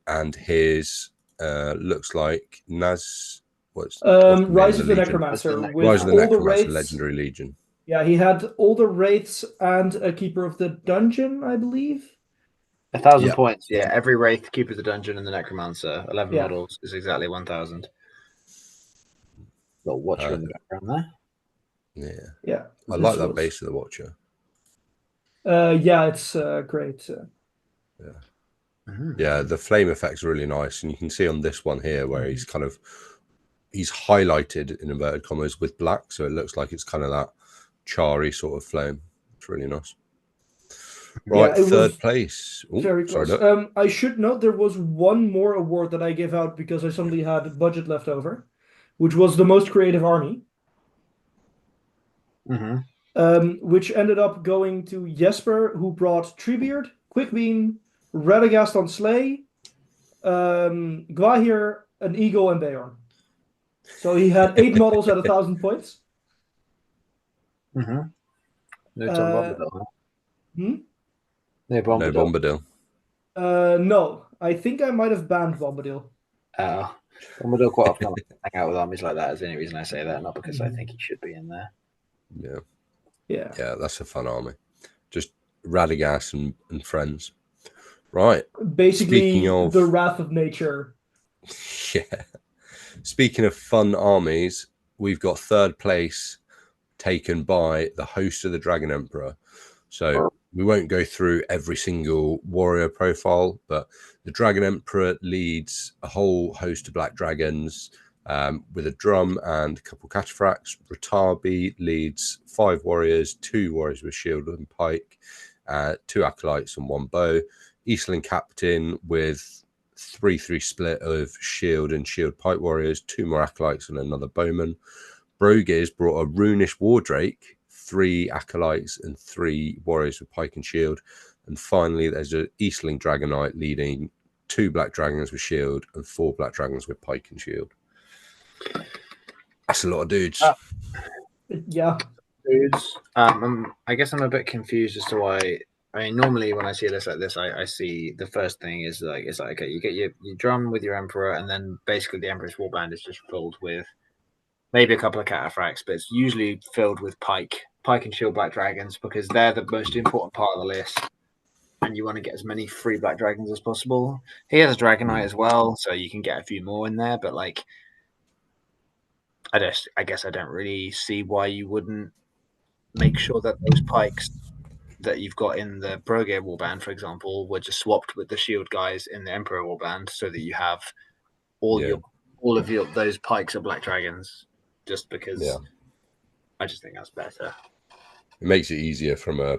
Speaker 1: and his looks like Rise
Speaker 2: of the Necromancer with
Speaker 1: Rise of the
Speaker 2: all the
Speaker 1: Necromancer,
Speaker 2: wraiths.
Speaker 1: Legendary Legion.
Speaker 2: Yeah, he had all the wraiths and a Keeper of the Dungeon, I believe.
Speaker 3: 1,000
Speaker 1: Yeah.
Speaker 3: points. Yeah, every Wraith, Keeper of the Dungeon, and the Necromancer. 11
Speaker 2: Yeah.
Speaker 3: models is exactly 1,000. Little Watcher in the background there.
Speaker 1: Yeah.
Speaker 2: Yeah.
Speaker 1: I like that base of the Watcher.
Speaker 2: Yeah, it's great.
Speaker 1: Yeah, the flame effect's really nice, and you can see on this one here where he's highlighted in inverted commas with black, so it looks like it's kind of that charry sort of flame. It's really nice. Right,
Speaker 2: Yeah, it was
Speaker 1: third place. Ooh,
Speaker 2: very
Speaker 1: sorry,
Speaker 2: close.
Speaker 1: Dirk.
Speaker 2: I should note there was one more award that I gave out because I suddenly had budget left over, which was the most creative army. Which ended up going to Jesper, who brought Treebeard, Quickbeam, Radagast on Slay, Gwahir, an Eagle, and Beorn. So he had 8 models at 1,000 points.
Speaker 3: No Tom Bombadil. No Bombadil.
Speaker 1: No Bombadil.
Speaker 2: No, I think I might have banned Bombadil.
Speaker 3: Bombadil quite often hang out with armies like that is the only reason I say that, not because I think he should be in there.
Speaker 2: Yeah,
Speaker 1: that's a fun army. Just Radagast and friends. Right.
Speaker 2: basically
Speaker 1: Speaking of
Speaker 2: the wrath of nature.
Speaker 1: Yeah. Speaking of fun armies, we've got third place taken by the host of the Dragon Emperor. So we won't go through every single warrior profile, but the Dragon Emperor leads a whole host of black dragons with a drum and a couple cataphracts. Ratabi leads 5 warriors, 2 warriors with shield and pike, 2 acolytes and 1 bow. Eastland Captain with 3-3 split of shield and shield pike warriors, 2 more acolytes and another bowman. Brogiz brought a Runish Wardrake, 3 acolytes and 3 warriors with pike and shield. And finally, there's an Eastling Dragonite leading 2 black dragons with shield and 4 black dragons with pike and shield. That's a lot of dudes.
Speaker 2: Yeah.
Speaker 3: Dudes. I guess I'm a bit confused as to why. I mean, normally when I see a list like this, I see the first thing is like, it's like, okay, you get your drum with your Emperor, and then basically the Emperor's Warband is just filled with maybe a couple of cataphracts, but it's usually filled with pike and shield black dragons, because they're the most important part of the list, and you want to get as many free black dragons as possible. He has a Dragonite as well, so you can get a few more in there, but like, I guess I don't really see why you wouldn't make sure that those pikes that you've got in the Brogier Warband, for example, were just swapped with the shield guys in the Emperor Warband, so that you have all of those pikes are black dragons. Just because I just think that's better.
Speaker 1: It makes it easier from a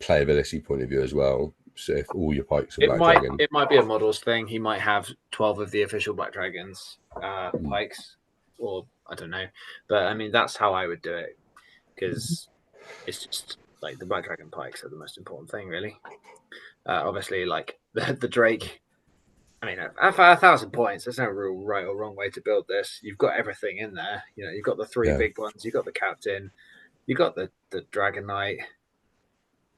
Speaker 1: playability point of view as well. So if all your pikes are black dragons,
Speaker 3: it might be a models thing. He might have 12 of the official black dragons pikes, or I don't know. But I mean, that's how I would do it, because it's just like the black dragon pikes are the most important thing, really. Obviously, like the Drake. I mean, at 1,000 points, there's no real right or wrong way to build this. You've got everything in there. You know, you've got the 3 big ones. You've got the captain. You've got the Dragon Knight.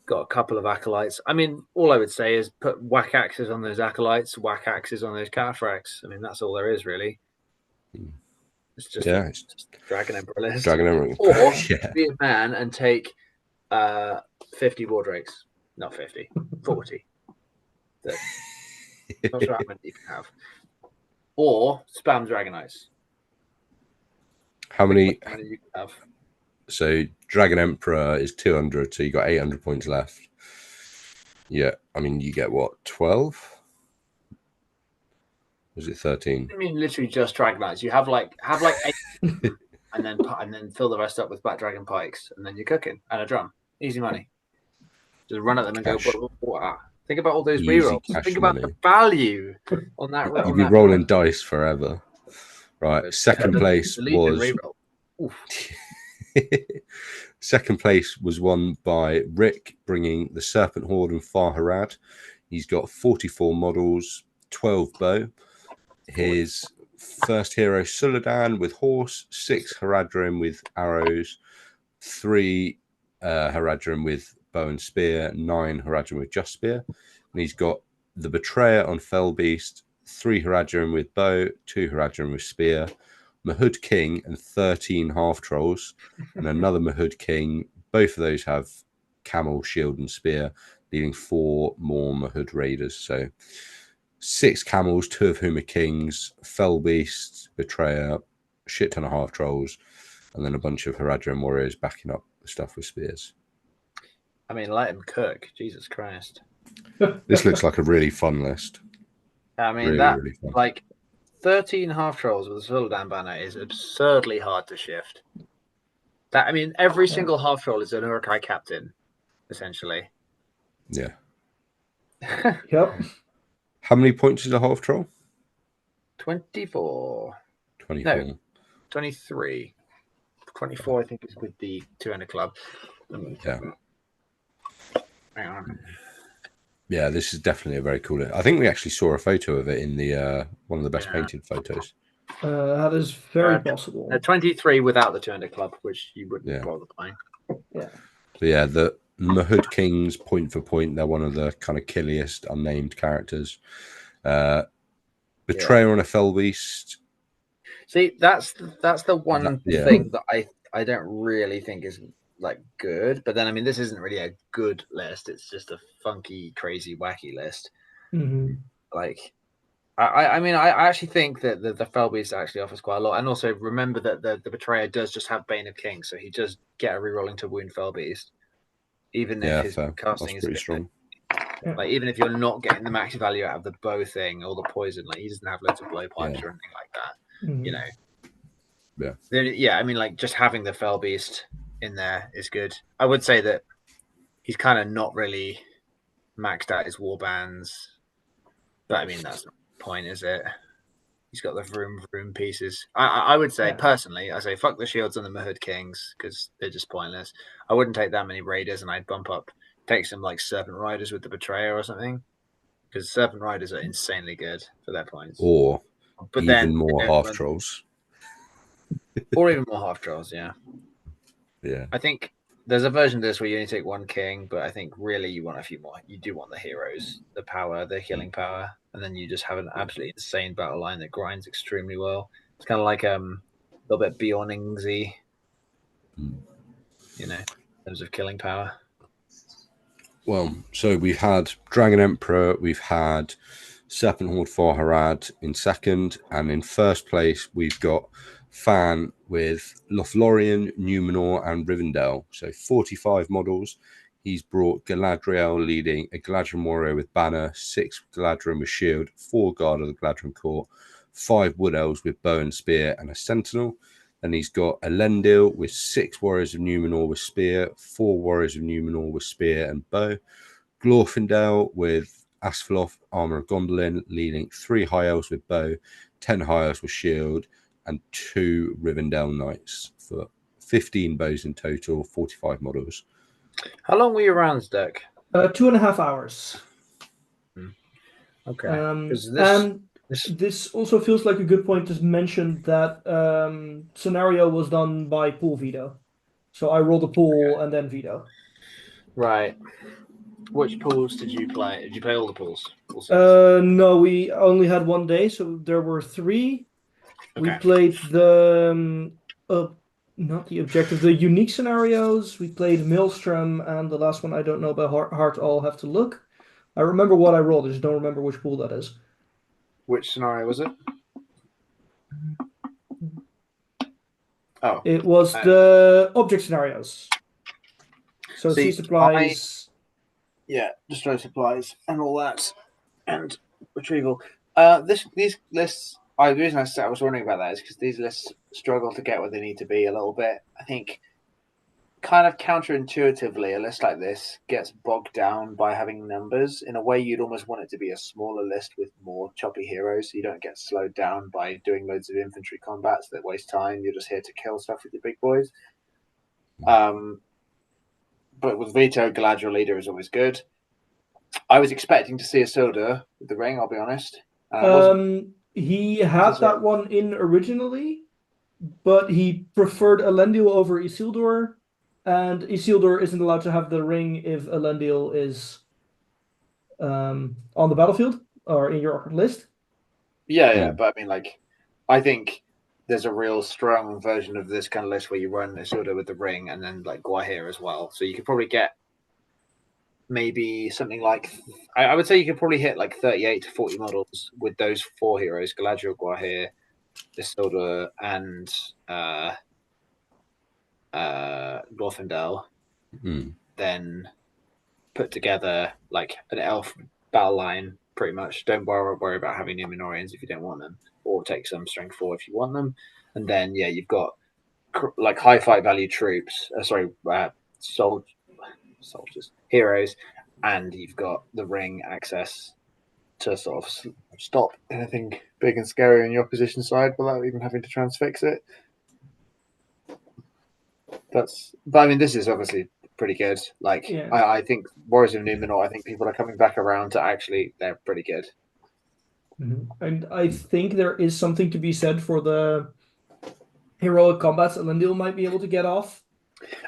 Speaker 3: Got a couple of acolytes. I mean, all I would say is put whack axes on those acolytes, whack axes on those cataphracts. I mean, that's all there is, really. It's just, just Dragon Emperor list.
Speaker 1: Dragon Emperor.
Speaker 3: Or be a man and take 50 Wardrakes. Not 50, 40. Not sure how many you can have. Or spam Dragonites.
Speaker 1: How many
Speaker 3: you can have?
Speaker 1: So Dragon Emperor is 200, so you got 800 points left. Yeah, I mean, you get what, 12? Was it 13?
Speaker 3: I mean, literally just Dragonites. You have like 8, and then fill the rest up with black dragon pikes, and then you're cooking, and a drum. Easy money. Just run at them and go. Wow. Think about all those rerolls. Think about the value on that roll.
Speaker 1: You'd be rolling dice forever. Right. Second place was second place was won by Rick, bringing the Serpent Horde and Farharad. He's got 44 models, 12 bow. His first hero, Suladan, with horse, 6 Haradrim with arrows, 3 Haradrim with bow and spear, 9 Haradrim with just spear. And he's got the Betrayer on Fell Beast, 3 Haradrim with bow, 2 Haradrim with spear, Mahud King and 13 half trolls, and another Mahud King. Both of those have camel, shield, and spear. leading 4 more Mahud raiders. So 6 camels, 2 of whom are kings, fell beasts, betrayer, a shit ton of half trolls, and then a bunch of Haradrim warriors backing up the stuff with spears.
Speaker 3: I mean, let him cook. Jesus Christ.
Speaker 1: This looks like a really fun list.
Speaker 3: I mean,
Speaker 1: Really,
Speaker 3: that
Speaker 1: really fun.
Speaker 3: like 13 half trolls with a Sul'dan banner is absurdly hard to shift. That I mean, every single half troll is an Uruk-hai captain, essentially.
Speaker 1: Yeah.
Speaker 2: Yep.
Speaker 1: How many points is a half troll?
Speaker 3: 24.
Speaker 1: 24.
Speaker 3: No, 23. 24, I think, is with the 200 club.
Speaker 1: Yeah.
Speaker 3: Hang on.
Speaker 1: Yeah, this is definitely a very cool list. I think we actually saw a photo of it in the one of the best painted photos.
Speaker 2: That is very possible.
Speaker 3: 23 without the 200 club, which you wouldn't bother buying.
Speaker 2: Yeah.
Speaker 1: So yeah, the Mahud Kings, point for point, they're one of the kind of killiest unnamed characters. Betrayer on a fell beast.
Speaker 3: See, that's the one thing that I don't really think is like good. But then I mean, this isn't really a good list. It's just a funky, crazy, wacky list.
Speaker 2: Mm-hmm.
Speaker 3: Like, I mean, I actually think that the fell beast actually offers quite a lot. And also remember that the betrayer does just have Bane of Kings, so he does get a rerolling to wound fell beast, even if his casting is
Speaker 1: pretty strong.
Speaker 3: Like even if you're not getting the max value out of the bow thing or the poison, like he doesn't have loads of blowpipes or anything like that.
Speaker 2: Mm-hmm.
Speaker 3: You know. Yeah. I mean, like just having the fell beast in there is good. I would say that he's kind of not really maxed out his war bands, but I mean that's not the point, is it? He's got the vroom pieces. I would say personally, I say fuck the shields and the Mahud Kings because they're just pointless. I wouldn't take that many raiders, and I'd take some like Serpent Riders with the Betrayer or something, because Serpent Riders are insanely good for their points.
Speaker 1: Or even more half trolls.
Speaker 3: Or even more half trolls, yeah.
Speaker 1: Yeah.
Speaker 3: I think there's a version of this where you only take 1 king, but I think really you want a few more. You do want the heroes, the power, the healing power, and then you just have an absolutely insane battle line that grinds extremely well. It's kind of like a little bit Bjorningsy, you know, in terms of killing power.
Speaker 1: Well, so we've had Dragon Emperor, we've had Serpent Horde for Harad in second, and in first place we've got Fan with Lothlorien, Numenor, and Rivendell. So 45 models. He's brought Galadriel leading a Galadriel warrior with banner, 6 Galadriel with shield, 4 guard of the Galadriel court, 5 wood elves with bow and spear, and a sentinel. Then he's got Elendil with 6 warriors of Numenor with spear, 4 warriors of Numenor with spear and bow, Glorfindel with Asphaleth, armor of Gondolin, leading 3 high elves with bow, 10 high elves with shield, and 2 Rivendell knights for 15 bows in total, 45 models.
Speaker 3: How long were your rounds, Dirk?
Speaker 2: 2.5 hours.
Speaker 3: Okay.
Speaker 2: This also feels like a good point to mention that scenario was done by pool veto. So I rolled a pool and then veto.
Speaker 3: Right. Which pools did you play? Did you play all the pools?
Speaker 2: No, we only had 1 day, so there were 3. Okay. We played the not the objective, the unique scenarios. We played Maelstrom, and the last one I don't know by heart. I'll have to look. I remember what I rolled. I just don't remember which pool that is.
Speaker 3: Which scenario was it? Oh,
Speaker 2: it was the object scenarios. So sea supplies.
Speaker 3: Destroy supplies and all that, and retrieval. These lists. The reason I was wondering about that is because these lists struggle to get where they need to be a little bit. I think, kind of counterintuitively, a list like this gets bogged down by having numbers. In a way, you'd almost want it to be a smaller list with more choppy heroes, so you don't get slowed down by doing loads of infantry combats that waste time. You're just here to kill stuff with your big boys. But with veto, Galadriel leader is always good. I was expecting to see Isildur with the ring, I'll be honest.
Speaker 2: He had that one in originally, but he preferred Elendil over Isildur, and Isildur isn't allowed to have the ring if Elendil is on the battlefield or in your list.
Speaker 3: Yeah, but I mean, I think there's a real strong version of this kind of list where you run Isildur with the ring and then Gwaihir as well. So you could probably get maybe something like I would say you could probably hit like 38 to 40 models with those 4 heroes: Galadriel, Guahir, Isildur, and Glorfindel. Then put together like an elf battle line, pretty much. Don't worry about having Numenorians if you don't want them, or take some strength 4 if you want them. And then you've got like high fight value troops. Soldiers, heroes, and you've got the ring access to sort of stop anything big and scary on your opposition side without even having to transfix it. But I mean, this is obviously pretty good. Like, I think Warriors of Numenor, I think people are coming back around to actually, they're pretty good.
Speaker 2: And I think there is something to be said for the heroic combats Elendil might be able to get off.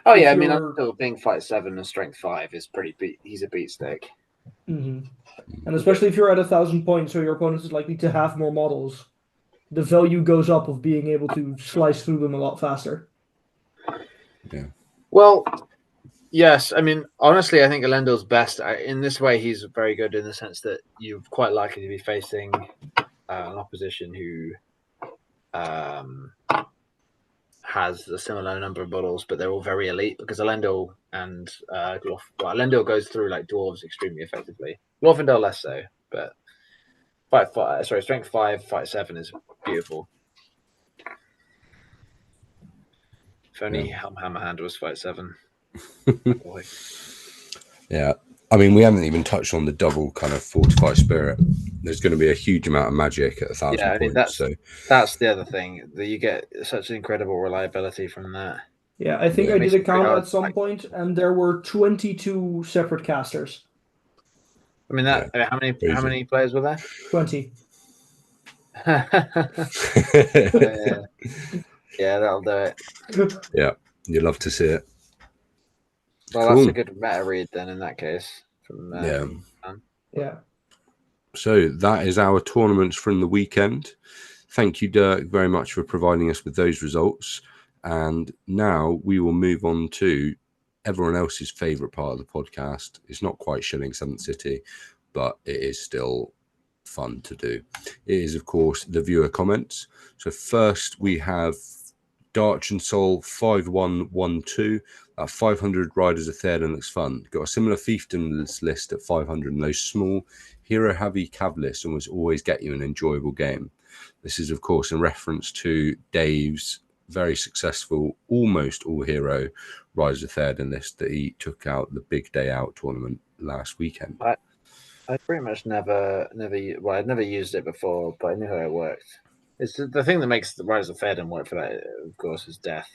Speaker 3: Oh yeah, I mean, I'm still being fight 7 and strength 5 is pretty he's a beat stick.
Speaker 2: And especially if you're at 1,000 points, so your opponent is likely to have more models, the value goes up of being able to slice through them a lot faster.
Speaker 1: Yeah.
Speaker 3: Well, yes. I mean, honestly, I think Elendil's best in this way. He's very good in the sense that you're quite likely to be facing an opposition who has a similar number of models, but they're all very elite because Elendil and Elendil goes through like dwarves extremely effectively. Glorfindel less so, but strength 5, fight 7 is beautiful. If only Hammerhand was fight 7. Boy.
Speaker 1: Yeah. I mean, we haven't even touched on the double kind of fortify spirit. There's going to be a huge amount of magic at 1,000 points.
Speaker 3: That's the other thing, that you get such incredible reliability from that.
Speaker 2: Yeah, I think I did a count at some point, and there were 22 separate casters.
Speaker 3: I mean, how many players were there?
Speaker 2: 20.
Speaker 3: Yeah, that'll do it.
Speaker 1: Yeah, you love to see it.
Speaker 3: Well, that's a good meta read then in that case.
Speaker 2: Yeah.
Speaker 1: So that is our tournaments from the weekend. Thank you, Dirk, very much for providing us with those results. And now we will move on to everyone else's favourite part of the podcast. It's not quite Shilling 7th City, but it is still fun to do. It is, of course, the viewer comments. So first we have Darch and Soul 5112. 500 riders of Theoden looks fun. Got a similar fiefdoms list at 500, and those small hero heavy cav lists almost always get you an enjoyable game. This is, of course, in reference to Dave's very successful, almost all hero riders of Theoden list that he took out the big day out tournament last weekend.
Speaker 3: I pretty much I'd never used it before, but I knew how it worked. It's the thing that makes the Rise of Theoden work for that, of course, is death.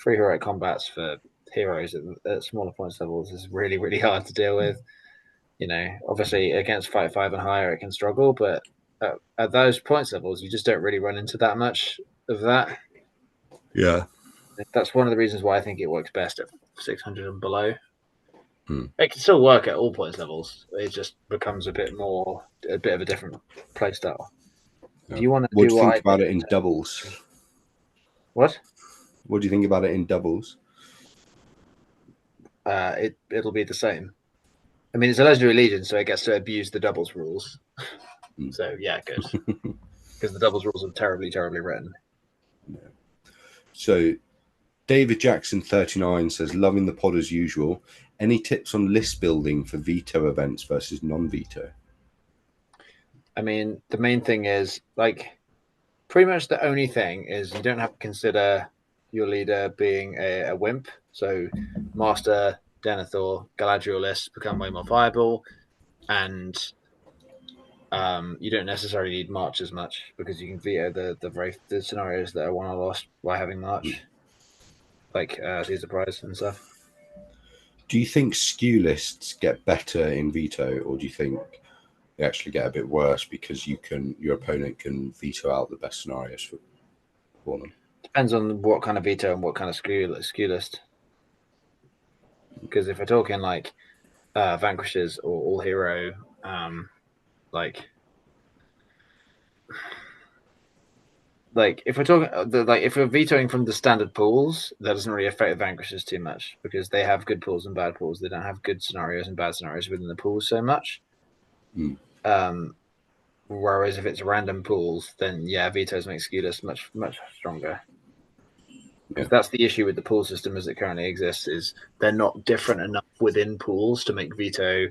Speaker 3: 3 heroic combats for heroes at smaller points levels is really, really hard to deal with. Obviously against fight 5 and higher, it can struggle, but at those points levels, you just don't really run into that much of that.
Speaker 1: Yeah.
Speaker 3: That's one of the reasons why I think it works best at 600 and below. It can still work at all points levels. It just becomes a bit of a different play style.
Speaker 1: Yeah.
Speaker 3: If you want to
Speaker 1: what do you think about it in doubles?
Speaker 3: What?
Speaker 1: What do you think about it in doubles?
Speaker 3: It'll be the same. I mean, it's a legendary legion, so it gets to abuse the doubles rules. So yeah, good. Because the doubles rules are terribly, terribly written.
Speaker 1: Yeah. So David Jackson 39 says, loving the pod as usual. Any tips on list building for veto events versus non-veto?
Speaker 3: I mean, the main thing is, pretty much the only thing is you don't have to consider your leader being a wimp. So Master, Denethor, Galadriel lists become way more viable, and you don't necessarily need March as much because you can veto the scenarios that are won or lost by having March, like Caesar Prize and stuff.
Speaker 1: Do you think skew lists get better in veto, or do you think they actually get a bit worse because your opponent can veto out the best scenarios for them?
Speaker 3: Depends on what kind of veto and what kind of skew list. Because if we're talking like vanquishes or all hero, like if we're talking if we're vetoing from the standard pools, that doesn't really affect the vanquishers too much because they have good pools and bad pools. They don't have good scenarios and bad scenarios within the pools so much. Whereas if it's random pools, then yeah, vetoes make Skewless much stronger. Because that's the issue with the pool system as it currently exists, is they're not different enough within pools to make veto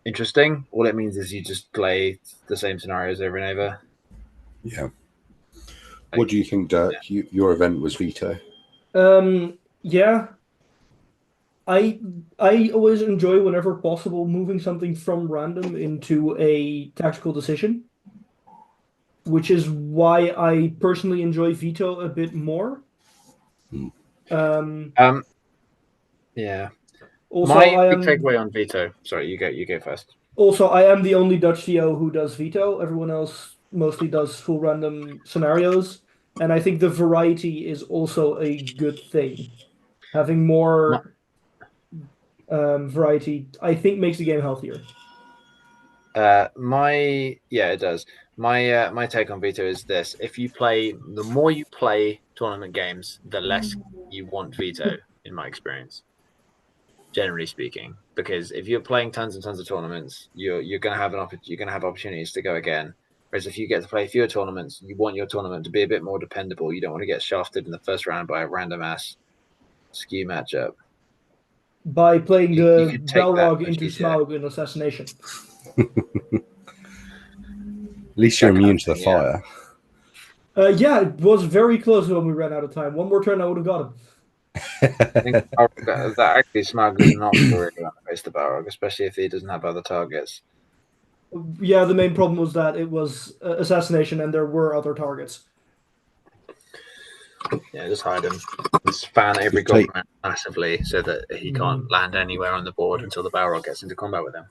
Speaker 3: interesting. All it means is you just play the same scenarios over and over.
Speaker 1: Yeah. What do you think, Dirk? Yeah. Your event was veto.
Speaker 2: Yeah. I always enjoy, whenever possible, moving something from random into a tactical decision, which is why I personally enjoy veto a bit more.
Speaker 3: Yeah.
Speaker 2: Also,
Speaker 3: my big takeaway on veto. Sorry, you go first.
Speaker 2: Also, I am the only Dutch TO who does veto. Everyone else mostly does full random scenarios, and I think the variety is also a good thing. Having more variety, I think, makes the game healthier.
Speaker 3: It does. My take on veto is this: the more you play tournament games, the less you want veto, in my experience. Generally speaking, because if you're playing tons and tons of tournaments, you're gonna have opportunities to go again. Whereas if you get to play fewer tournaments, you want your tournament to be a bit more dependable. You don't want to get shafted in the first round by a random ass skew matchup.
Speaker 2: By playing the Balrog into Smaug in Assassination.
Speaker 1: At least you're immune to the fire.
Speaker 2: Yeah, it was very close when we ran out of time. One more turn, I would have got him.
Speaker 3: I think that actually Smaug is not really on the face of the Balrog, especially if he doesn't have other targets.
Speaker 2: Yeah, the main problem was that it was Assassination and there were other targets.
Speaker 3: Yeah, just hide him. Just fan every government massively so that he can't land anywhere on the board until the Balrog gets into combat with him.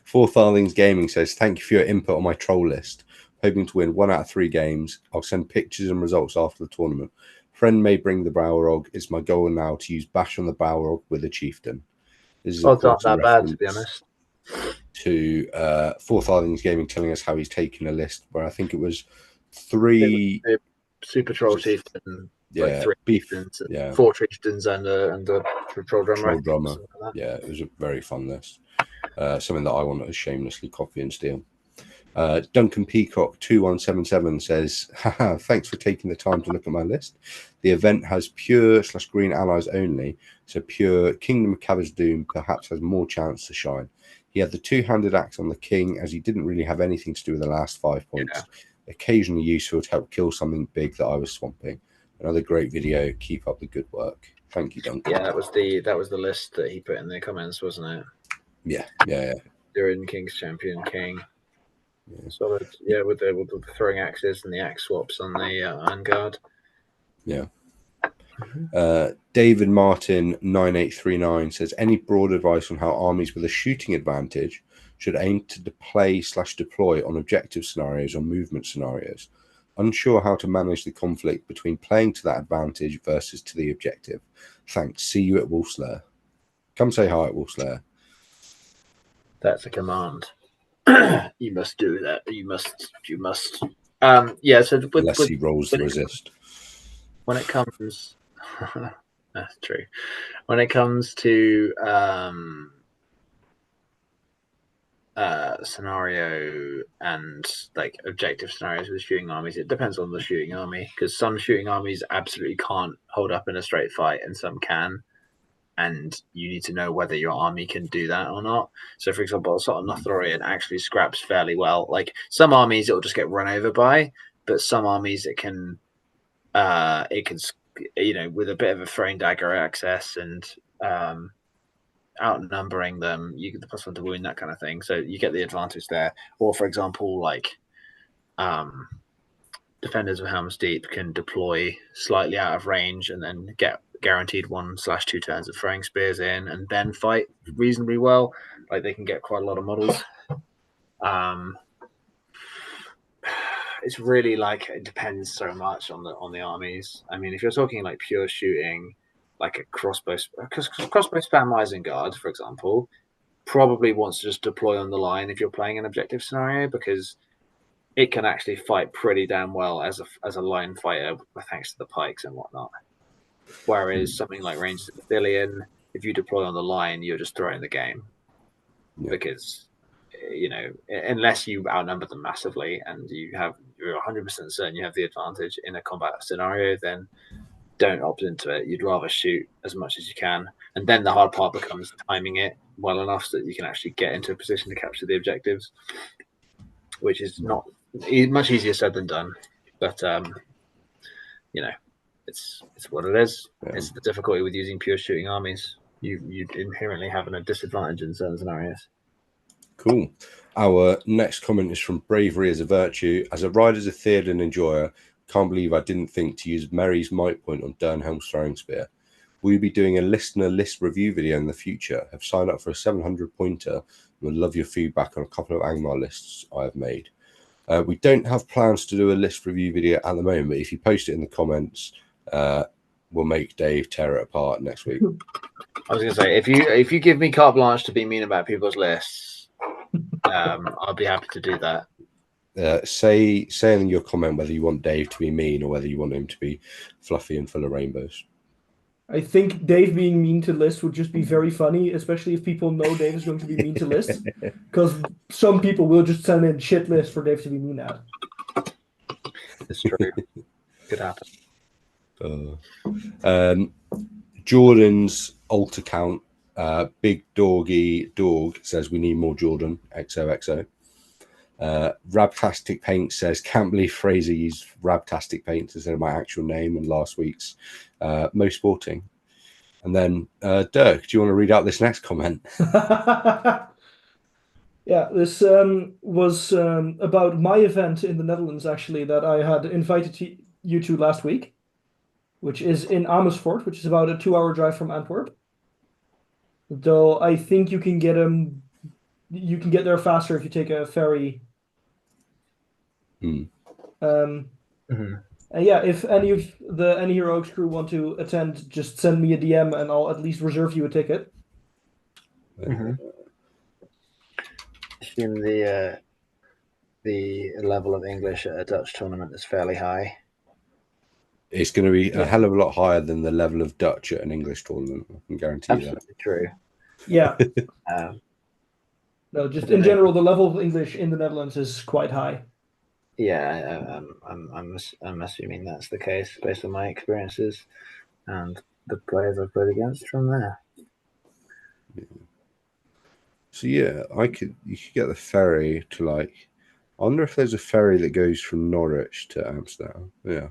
Speaker 1: Four Farthings Gaming says, thank you for your input on my troll list. Hoping to win 1 out of 3 games. I'll send pictures and results after the tournament. Friend may bring the Balrog. It's my goal now to use Bash on the Balrog with a chieftain.
Speaker 3: This is not that bad, to be honest.
Speaker 1: To Four Farthings Gaming telling us how he's taken a list where I think it was 3
Speaker 3: super troll chieftain,
Speaker 1: yeah,
Speaker 3: 3 chieftains, 4 chieftains and a troll drummer.
Speaker 1: Like yeah, it was a very fun list. Something that I want to shamelessly copy and steal. Duncan Peacock 2177 says, haha, thanks for taking the time to look at my list. The event has pure/green allies only, so pure Kingdom of Khazad-dûm perhaps has more chance to shine. He had the 2-handed axe on the king, as he didn't really have anything to do with the last 5 points. Yeah. Occasionally useful to help kill something big that I was swamping. Another great video. Keep up the good work. Thank you, Duncan.
Speaker 3: Yeah, that was the list that he put in the comments, wasn't it?
Speaker 1: Yeah.
Speaker 3: During King's Champion King. Yeah. Solid. Yeah, with the throwing axes and the axe swaps on the Iron Guard.
Speaker 1: Yeah. David Martin 9839 says, any broad advice on how armies with a shooting advantage should aim to play/deploy on objective scenarios or movement scenarios? Unsure how to manage the conflict between playing to that advantage versus to the objective. Thanks. See you at Wolfslayer. Come say hi at Wolfslayer.
Speaker 3: That's a command. You must do that. You must. Yeah. So
Speaker 1: unless he rolls the resist.
Speaker 3: When it comes, that's true. When it comes to scenario and like objective scenarios with shooting armies, it depends on the shooting army, because some shooting armies absolutely can't hold up in a straight fight and some can, and you need to know whether your army can do that or not. So for example, sort of Nothlorian actually scraps fairly well. Like some armies it'll just get run over by, but some armies it can with a bit of a throwing dagger access and outnumbering them, you get the +1 to wound, that kind of thing. So you get the advantage there. Or for example, like Defenders of Helm's Deep can deploy slightly out of range and then get guaranteed 1/2 turns of throwing spears in and then fight reasonably well. Like they can get quite a lot of models. It's really like it depends so much on the armies. I mean, if you're talking like pure shooting, like a crossbow spam Isengard, for example, probably wants to just deploy on the line if you're playing an objective scenario, because it can actually fight pretty damn well as a line fighter, thanks to the pikes and whatnot. Whereas something like Rangers of Mathilion, if you deploy on the line, you're just throwing the game, because unless you outnumber them massively and you're 100% certain you have the advantage in a combat scenario, then don't opt into it. You'd rather shoot as much as you can, and then the hard part becomes timing it well enough so that you can actually get into a position to capture the objectives, which is not much easier said than done. But it's what it is. Yeah. It's the difficulty with using pure shooting armies. You inherently have a disadvantage in certain scenarios.
Speaker 1: Cool. Our next comment is from Bravery as a Virtue. As a Riders of Theoden enjoyer, can't believe I didn't think to use Merry's might point on Dernhelm's throwing spear. Will you be doing a listener list review video in the future? Have signed up for a 700 pointer and would love your feedback on a couple of Angmar lists I have made. We don't have plans to do a list review video at the moment, but if you post it in the comments, we'll make Dave tear it apart next week.
Speaker 3: I was going to say, if you give me carte blanche to be mean about people's lists, I'll be happy to do that.
Speaker 1: Say in your comment whether you want Dave to be mean or whether you want him to be fluffy and full of rainbows.
Speaker 2: I think Dave being mean to lists would just be very funny, especially if people know Dave is going to be mean to lists, because some people will just send in shit lists for Dave to be mean at.
Speaker 3: It's true. Could happen.
Speaker 1: Jordan's alt account, Big Doggy Dog, says we need more Jordan, XOXO. Rabtastic Paint says, can't believe Fraser used Rabtastic Paint instead of my actual name in last week's Most Sporting. And then Dirk, do you want to read out this next comment?
Speaker 2: Yeah, this was about my event in the Netherlands, actually, that I had invited you to last week, which is in Amersfoort, which is about a 2-hour drive from Antwerp. Though I think you can get there faster if you take a ferry. Yeah, if any of the Any Heroics crew want to attend, just send me a DM and I'll at least reserve you a ticket.
Speaker 3: Assume the level of English at a Dutch tournament is fairly high.
Speaker 1: It's going to be a hell of a lot higher than the level of Dutch at an English tournament. I can guarantee you that.
Speaker 3: Absolutely true.
Speaker 2: Yeah. No, just in general, the level of English in the Netherlands is quite high.
Speaker 3: Yeah, I'm assuming that's the case based on my experiences and the players I've played against from there.
Speaker 1: Yeah. So yeah, you could get the ferry to I wonder if there's a ferry that goes from Norwich to Amsterdam. Yeah.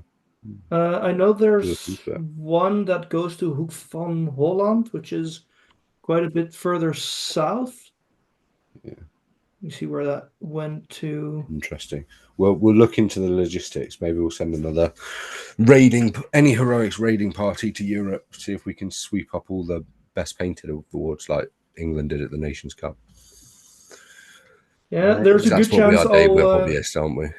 Speaker 2: I know there's one that goes to Hoek van Holland, which is quite a bit further south.
Speaker 1: Yeah.
Speaker 2: You see where that went to.
Speaker 1: Interesting. Well, we'll look into the logistics. Maybe we'll send another Any Heroics raiding party to Europe, see if we can sweep up all the best painted awards like England did at the Nations Cup.
Speaker 2: Yeah, there's a good chance
Speaker 1: we're hobbyists, aren't we?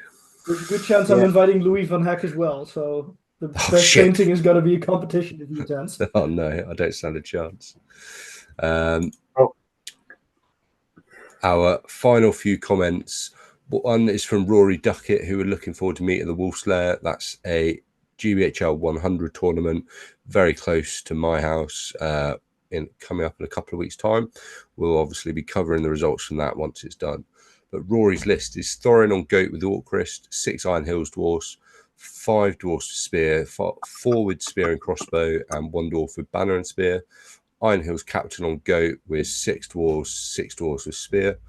Speaker 2: There's a good chance I'm inviting Louis van Heck as well. So the best painting is going to be a competition if he attends.
Speaker 1: Oh no, I don't stand a chance. Our final few comments. One is from Rory Duckett, who are looking forward to meeting the Wolf Lair. That's a GBHL 100 tournament, very close to my house. Coming up in a couple of weeks' time, we'll obviously be covering the results from that once it's done. But Rory's list is Thorin on Goat with Orcrist, 6 Iron Hills Dwarfs, 5 Dwarfs with Spear, 4 with Spear and Crossbow, and 1 Dwarf with Banner and Spear. Iron Hills Captain on Goat with 6 Dwarves with Spear,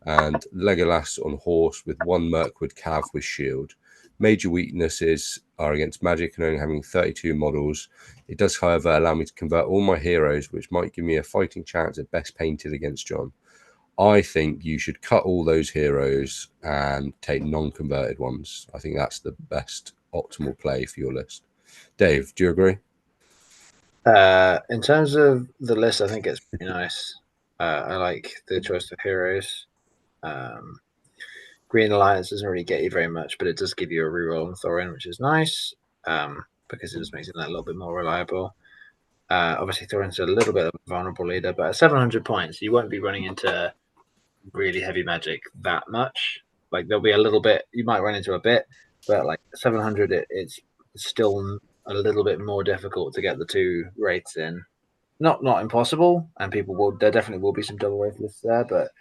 Speaker 1: and Legolas on Horse with 1 Mirkwood Cav with Shield. Major weaknesses are against magic and only having 32 models. It does, however, allow me to convert all my heroes, which might give me a fighting chance at best painted against John. I think you should cut all those heroes and take non-converted ones. I think that's the best optimal play for your list. Dave, do you agree?
Speaker 3: In terms of the list, I think it's pretty nice. I like the choice of heroes. Green Alliance doesn't really get you very much, but it does give you a reroll on Thorin, which is nice, because it just makes it a little bit more reliable. Obviously, Thorin's a little bit of a vulnerable leader, but at 700 points, you won't be running into really heavy magic that much. Like there'll be a little bit, you might run into a bit, but like 700, it's still a little bit more difficult to get the 2 wraiths in. Not impossible, and there definitely will be some double wraith lists there, but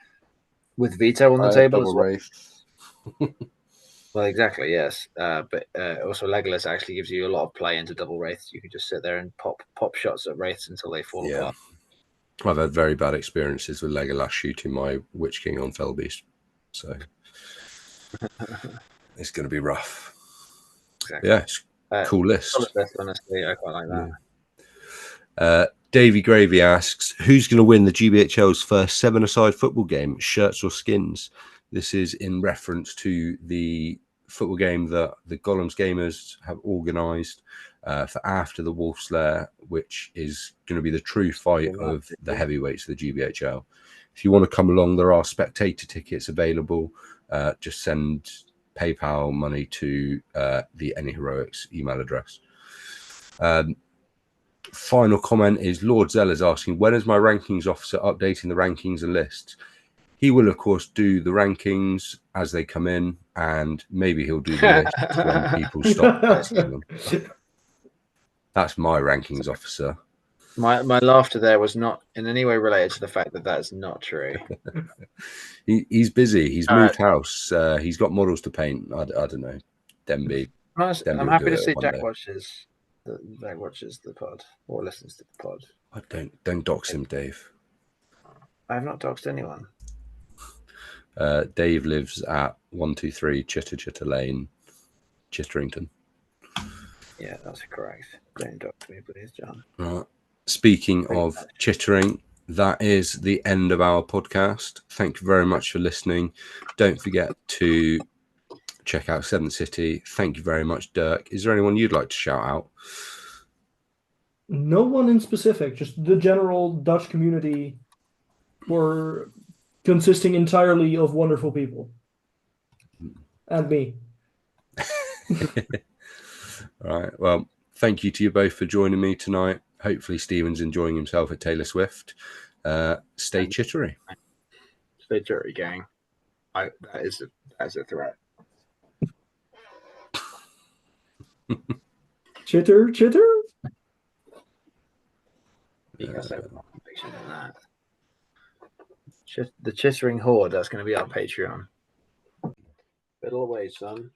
Speaker 3: with veto on the table as well. Well, exactly, yes. But also Legolas actually gives you a lot of play into double wraiths. You can just sit there and pop shots at wraiths until they fall apart.
Speaker 1: I've had very bad experiences with Legolas shooting my Witch King on Felbeast, so it's going to be rough.
Speaker 3: Exactly.
Speaker 1: Yeah, it's cool list.
Speaker 3: Honestly, I quite like that.
Speaker 1: Davy Gravy asks, who's going to win the GBHL's first 7-a-side football game, shirts or skins? This is in reference to the football game that the Golems Gamers have organised for after the Wolf's Lair, which is going to be the true fight of the heavyweights of the GBHL. If you want to come along, there are spectator tickets available. Just send PayPal money to the Any Heroics email address. Final comment is Lord Zell is asking, when is my rankings officer updating the rankings and lists? He will, of course, do the rankings as they come in, and maybe he'll do the lists when people stop posting them. That's my rankings officer.
Speaker 3: My laughter there was not in any way related to the fact that that's not true.
Speaker 1: He's busy. He's moved house. He's got models to paint. I don't know. Denby.
Speaker 3: I'm happy to see Jack watches the pod or listens to the pod.
Speaker 1: Don't dox him, Dave.
Speaker 3: I have not doxed anyone.
Speaker 1: Dave lives at 123 Chitter Lane, Chitterington.
Speaker 3: Yeah, that's correct. Don't dox me, please, John.
Speaker 1: Speaking of chittering, that is the end of our podcast. Thank you very much for listening. Don't forget to check out 7th City. Thank you very much, Dirk. Is there anyone you'd like to shout out?
Speaker 2: No one in specific, just the general Dutch community were consisting entirely of wonderful people. And me.
Speaker 1: All right. Well, thank you to you both for joining me tonight. Hopefully Stephen's enjoying himself at Taylor Swift. Stay chittery.
Speaker 3: Stay chittery, gang. That is a threat.
Speaker 2: Chitter?
Speaker 3: You can say more conviction than that. The Chittering Horde, that's going to be our Patreon. Fiddle away, son.